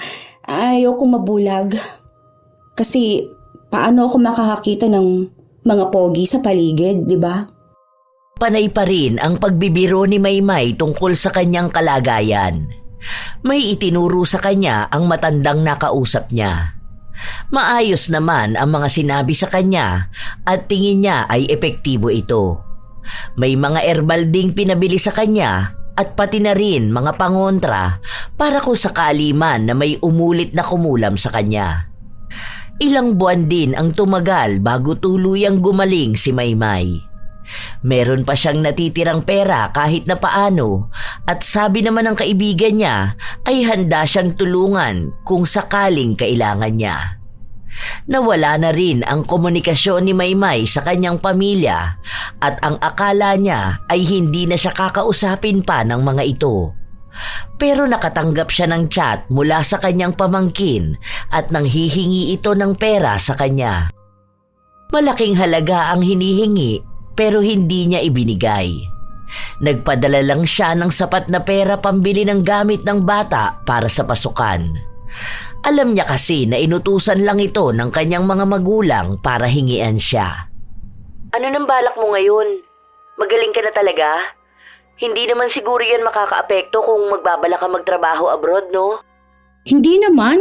Ayoko mabulag. Kasi paano ako makakakita ng mga pogi sa paligid, di ba? Panay pa rin ang pagbibiro ni Maymay tungkol sa kanyang kalagayan. May itinuro sa kanya ang matandang nakausap niya. Maayos naman ang mga sinabi sa kanya at tingin niya ay epektibo ito. May mga herbal ding pinabili sa kanya at pati na rin mga pangontra para kung sakali man na may umulit na kumulam sa kanya. Ilang buwan din ang tumagal bago tuluyang gumaling si Maymay. Meron pa siyang natitirang pera kahit na paano at sabi naman ng kaibigan niya ay handa siyang tulungan kung sakaling kailangan niya. Nawala na rin ang komunikasyon ni Maymay sa kanyang pamilya at ang akala niya ay hindi na siya kakausapin pa ng mga ito. Pero nakatanggap siya ng chat mula sa kanyang pamangkin at nang hihingi ito ng pera sa kanya. Malaking halaga ang hinihingi pero hindi niya ibinigay. Nagpadala lang siya ng sapat na pera pambili ng gamit ng bata para sa pasukan. Alam niya kasi na inutusan lang ito ng kanyang mga magulang para hingian siya. Ano nang balak mo ngayon? Magaling ka na talaga? Hindi naman siguro yan makakaapekto kung magbabala ka magtrabaho abroad, no? Hindi naman.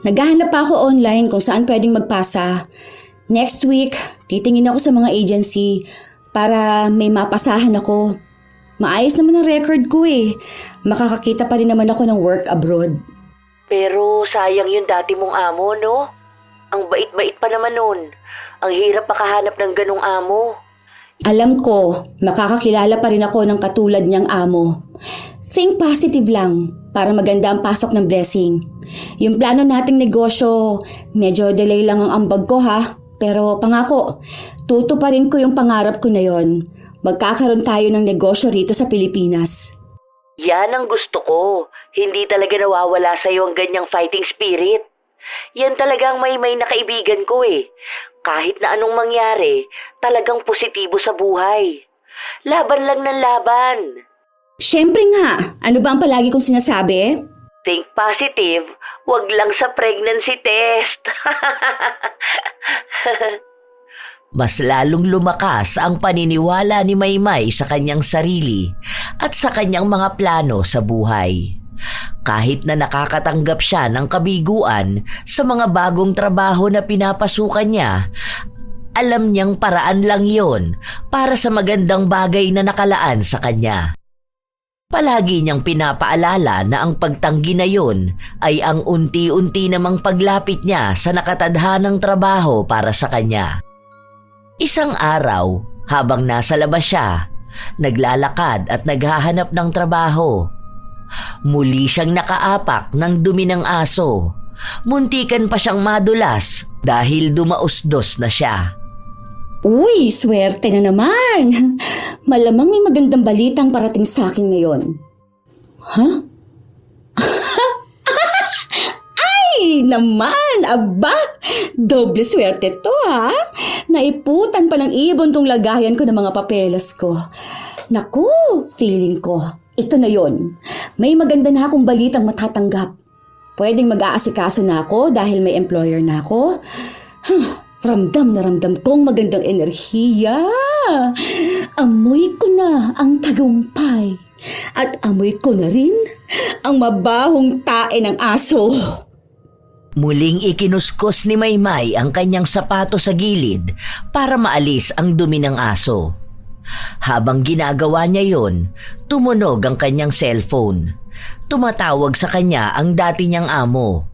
Naghahanap pa ako online kung saan pwedeng magpasa. Next week, titingin ako sa mga agency para may mapasahan ako. Maayos naman ang record ko eh. Makakakita pa rin naman ako ng work abroad. Pero sayang yung dati mong amo, no? Ang bait-bait pa naman nun. Ang hirap makahanap ng ganong amo. Alam ko, makakakilala pa rin ako ng katulad niyang amo. Think positive lang para maganda ang pasok ng blessing. Yung plano nating negosyo, medyo delay lang ang ambag ko ha. Pero pangako, tutuparin ko yung pangarap ko na yon. Magkakaroon tayo ng negosyo rito sa Pilipinas. Yan ang gusto ko. Hindi talaga nawawala sa'yo ang ganyang fighting spirit. Yan talagang may na kaibigan ko eh. Kahit na anong mangyari, talagang positibo sa buhay. Laban lang ng laban. Siyempre nga, ano ba ang palagi kong sinasabi? Think positive, wag lang sa pregnancy test. Mas lalong lumakas ang paniniwala ni Maymay sa kanyang sarili at sa kanyang mga plano sa buhay. Kahit na nakakatanggap siya ng kabiguan sa mga bagong trabaho na pinapasukan niya, alam niyang paraan lang yon para sa magandang bagay na nakalaan sa kanya. Palagi niyang pinapaalala na ang pagtanggi na yon ay ang unti-unti namang paglapit niya sa nakatadhanang trabaho para sa kanya. Isang araw, habang nasa labas siya, naglalakad at naghahanap ng trabaho. Muli siyang nakaapak ng dumi ng aso. Muntikan pa siyang madulas dahil dumausdos na siya. Uy, swerte na naman. Malamang may magandang balitang parating sa akin ngayon. Huh? Ay, naman, aba, doble swerte to ha. Naiputan pa ng ibon tong lagayan ko ng mga papeles ko. Naku, feeling ko, ito na yon. May maganda na akong balitang matatanggap. Pwedeng mag-aasikaso na ako dahil may employer na ako. Ramdam na ramdam kong magandang enerhiya. Amoy ko na ang tagumpay. At amoy ko na rin ang mabahong tae ng aso. Muling ikinuskos ni Maymay ang kanyang sapato sa gilid para maalis ang dumi ng aso. Habang ginagawa niya yon, tumunog ang kanyang cellphone. Tumatawag sa kanya ang dati niyang amo.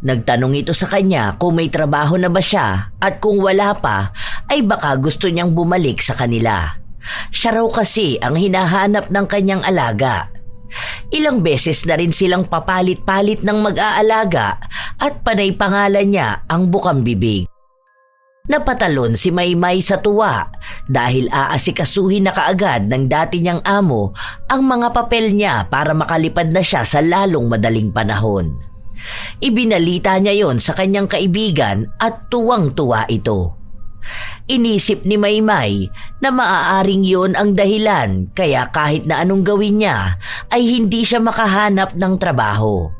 Nagtanong ito sa kanya kung may trabaho na ba siya at kung wala pa ay baka gusto niyang bumalik sa kanila. Siya raw kasi ang hinahanap ng kanyang alaga. Ilang beses na rin silang papalit-palit ng mag-aalaga at panay pangalan niya ang bukang bibig. Napatalon si Maymay sa tuwa dahil aasikasuhin na kaagad ng dati niyang amo ang mga papel niya para makalipad na siya sa lalong madaling panahon. Ibinalita niya yon sa kanyang kaibigan at tuwang-tuwa ito. Inisip ni Maymay na maaaring yon ang dahilan kaya kahit na anong gawin niya ay hindi siya makahanap ng trabaho.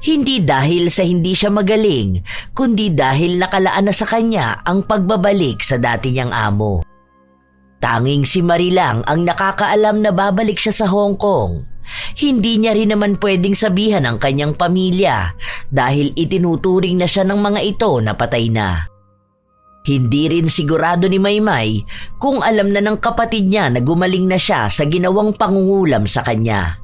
Hindi dahil sa hindi siya magaling, kundi dahil nakalaan na sa kanya ang pagbabalik sa dati niyang amo. Tanging si Marie lang ang nakakaalam na babalik siya sa Hong Kong. Hindi niya rin naman pwedeng sabihan ang kanyang pamilya dahil itinuturing na siya ng mga ito na patay na. Hindi rin sigurado ni Maymay kung alam na ng kapatid niya na gumaling na siya sa ginawang pangungulam sa kanya.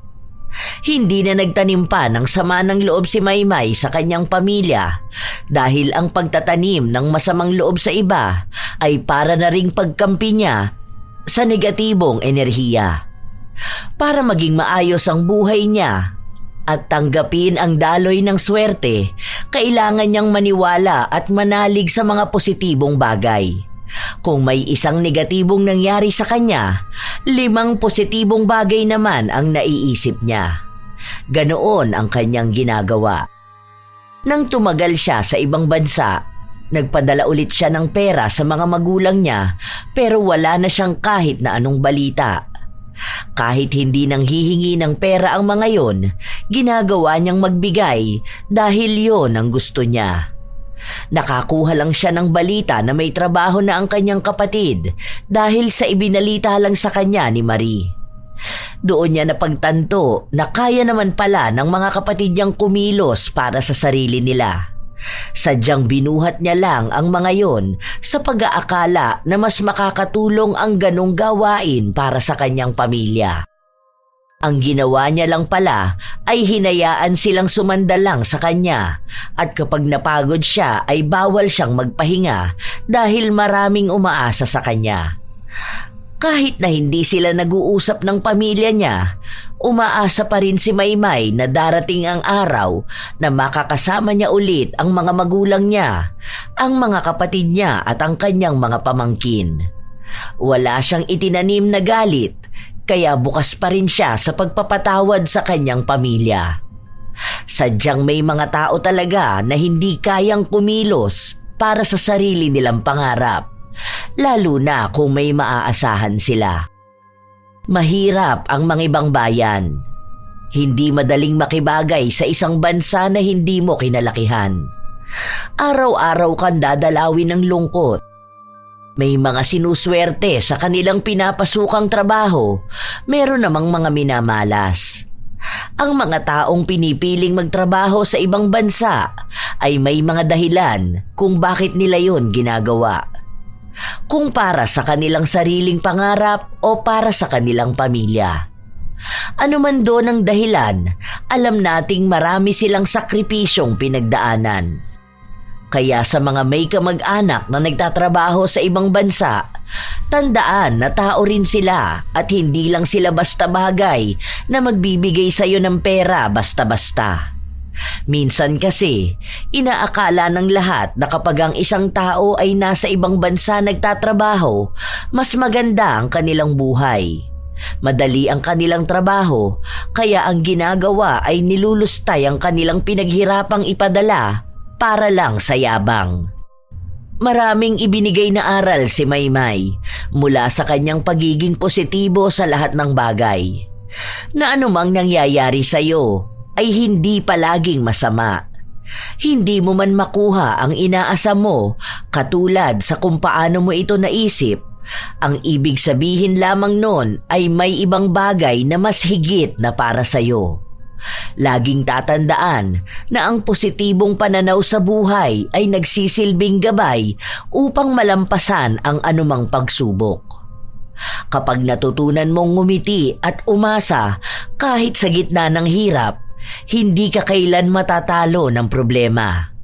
Hindi na nagtanim pa ng sama ng loob si Maymay sa kanyang pamilya dahil ang pagtatanim ng masamang loob sa iba ay para na ring pagkampi niya sa negatibong enerhiya. Para maging maayos ang buhay niya at tanggapin ang daloy ng swerte, kailangan niyang maniwala at manalig sa mga positibong bagay. Kung may isang negatibong nangyari sa kanya, 5 positibong bagay naman ang naiisip niya. Ganoon ang kanyang ginagawa. Nang tumagal siya sa ibang bansa, nagpadala ulit siya ng pera sa mga magulang niya pero wala na siyang kahit na anong balita. Kahit hindi nang hihingi ng pera ang mga yon, ginagawa niyang magbigay dahil yon ang gusto niya. Nakakuha lang siya ng balita na may trabaho na ang kanyang kapatid dahil sa ibinalita lang sa kanya ni Marie. Doon niya napagtanto na kaya naman pala ng mga kapatid niyang kumilos para sa sarili nila. Sadyang binuhat niya lang ang mga yon sa pag-aakala na mas makakatulong ang ganong gawain para sa kanyang pamilya. Ang ginawa niya lang pala ay hinayaan silang sumandalang sa kanya at kapag napagod siya ay bawal siyang magpahinga dahil maraming umaasa sa kanya. Kahit na hindi sila nag-uusap ng pamilya niya, umaasa pa rin si Maymay na darating ang araw na makakasama niya ulit ang mga magulang niya, ang mga kapatid niya at ang kanyang mga pamangkin. Wala siyang itinanim na galit, kaya bukas pa rin siya sa pagpapatawad sa kanyang pamilya. Sadyang may mga tao talaga na hindi kayang kumilos para sa sarili nilang pangarap, lalo na kung may maaasahan sila. Mahirap ang mga ibang bayan. Hindi madaling makibagay sa isang bansa na hindi mo kinalakihan. Araw-araw kang dadalawin ng lungkot. May mga sinuswerte sa kanilang pinapasukang trabaho, meron namang mga minamalas. Ang mga taong pinipiling magtrabaho sa ibang bansa ay may mga dahilan kung bakit nila yon ginagawa. Kung para sa kanilang sariling pangarap o para sa kanilang pamilya. Ano man doon ang dahilan, alam nating marami silang sakripisyong pinagdaanan. Kaya sa mga may kamag-anak na nagtatrabaho sa ibang bansa, tandaan na tao rin sila at hindi lang sila basta bagay na magbibigay sa iyo ng pera basta-basta. Minsan kasi, inaakala ng lahat na kapag ang isang tao ay nasa ibang bansa nagtatrabaho, mas maganda ang kanilang buhay. Madali ang kanilang trabaho, kaya ang ginagawa ay nilulustay ang kanilang pinaghirapang ipadala para lang sa yabang. Maraming ibinigay na aral si Maymay mula sa kanyang pagiging positibo sa lahat ng bagay. Na anumang nangyayari sa iyo ay hindi palaging masama. Hindi mo man makuha ang inaasam mo katulad sa kung paano mo ito naisip, ang ibig sabihin lamang nun ay may ibang bagay na mas higit na para sa iyo. Laging tatandaan na ang positibong pananaw sa buhay ay nagsisilbing gabay upang malampasan ang anumang pagsubok. Kapag natutunan mong ngumiti at umasa kahit sa gitna ng hirap, hindi ka kailan matatalo ng problema.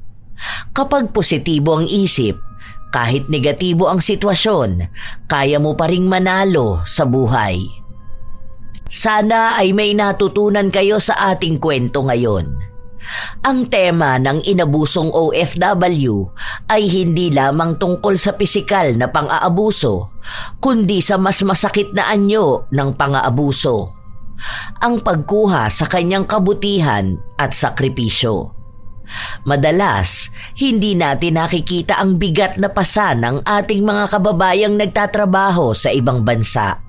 Kapag positibo ang isip, kahit negatibo ang sitwasyon, kaya mo pa ring manalo sa buhay. Sana ay may natutunan kayo sa ating kwento ngayon. Ang tema ng inabusong OFW ay hindi lamang tungkol sa pisikal na pang-aabuso, kundi sa mas masakit na anyo ng pang-aabuso. Ang pagkuha sa kanyang kabutihan at sakripisyo. Madalas, hindi natin nakikita ang bigat na pasa ng ating mga kababayang nagtatrabaho sa ibang bansa.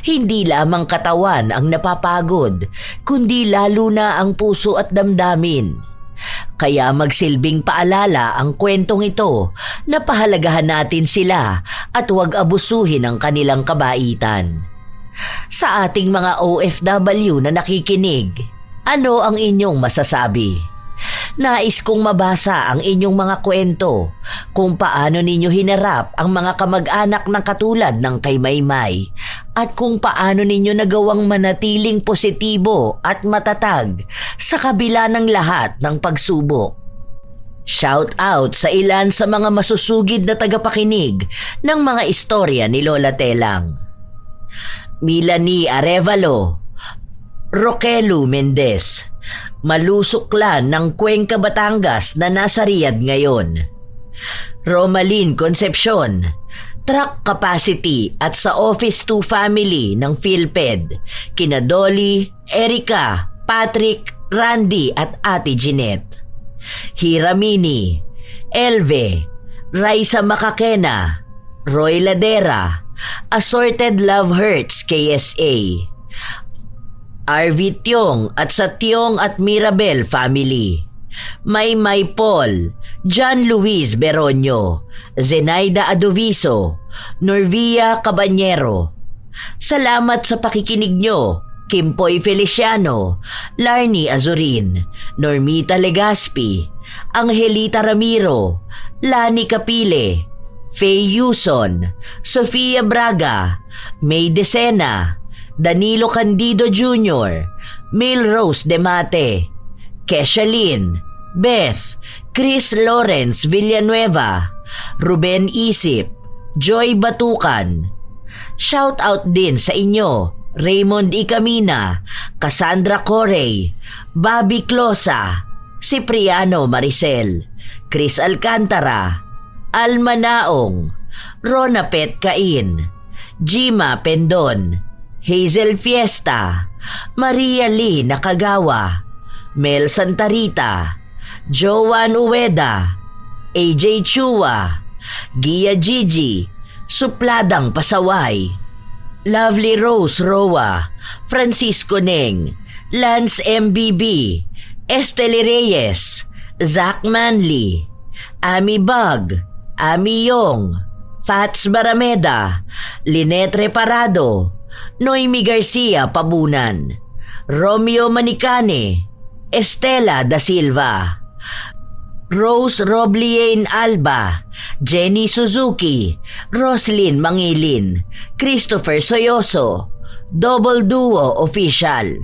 Hindi lamang katawan ang napapagod, kundi lalo na ang puso at damdamin. Kaya magsilbing paalala ang kwentong ito na pahalagahan natin sila at huwag abusuhin ang kanilang kabaitan. Sa ating mga OFW na nakikinig, ano ang inyong masasabi? Nais kong mabasa ang inyong mga kwento kung paano ninyo hinarap ang mga kamag-anak na katulad ng kay Maymay at kung paano ninyo nagawang manatiling positibo at matatag sa kabila ng lahat ng pagsubok. Shout out sa ilan sa mga masusugid na tagapakinig ng mga istorya ni Lola Telang. Milanie Arevalo, Roquelu Mendez, Malusuklan ng Cuenca, Batangas na nasa Riyadh ngayon. Romalyn Concepcion, Truck Capacity at sa Office 2 Family ng PhilPed, kina Dolly, Erica, Patrick, Randy at Ate Jeanette. Hiramini, Elve, Raisa Makakena, Roy Ladera, Assorted Love Hurts KSA, RV Tiong at sa Tiong at Mirabel family, Maymay Paul, John Luis Beronio, Zenaida Adoviso, Norvia Cabanyero. Salamat sa pakikinig nyo, Kimpoy Feliciano, Larnie Azurin, Normita Legaspi, Angelita Ramiro, Lani Capile, Faye Yuson, Sofia Braga, May Decena, Danilo Candido Jr., Milrose Demate, Kesha Lynn, Beth, Chris Lawrence Villanueva, Ruben Isip, Joy Batukan. Shout out din sa inyo, Raymond Icamina, Cassandra Corey, Bobby Closa, Cipriano Maricel, Chris Alcantara, Alma Naong, Rona Pet Cain, Jima Pendon, Hazel Fiesta, Maria Lee Nakagawa, Mel Santarita, Joan Uweda, AJ Chua, Gia Gigi, Supladang Pasaway, Lovely Rose Roa, Francisco Neng, Lance MBB, Esteli Reyes, Zach Manley, Ami Bug, Ami Yong, Fats Barameda, Lynette Reparado, Noemi Garcia Pabunan, Romeo Manicane, Estela Da Silva, Rose Robliane Alba, Jenny Suzuki, Roslyn Mangilin, Christopher Soyoso, Double Duo Official.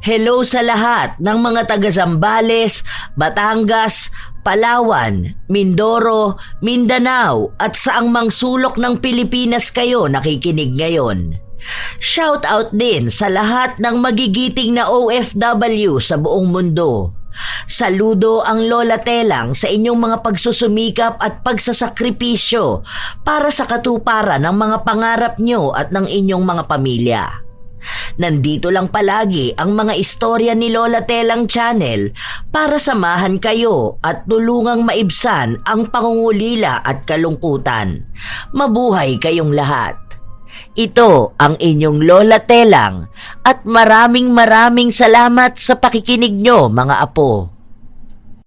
Hello sa lahat ng mga taga Zambales, Batangas, Palawan, Mindoro, Mindanao at saang mang sulok ng Pilipinas kayo nakikinig ngayon. Shout out din sa lahat ng magigiting na OFW sa buong mundo. Saludo ang Lola Telang sa inyong mga pagsusumikap at pagsasakripisyo para sa katuparan ng mga pangarap nyo at ng inyong mga pamilya. Nandito lang palagi ang mga istorya ni Lola Telang Channel para samahan kayo at tulungang maibsan ang pangungulila at kalungkutan. Mabuhay kayong lahat. Ito ang inyong Lola Telang at maraming salamat sa pakikinig nyo mga apo.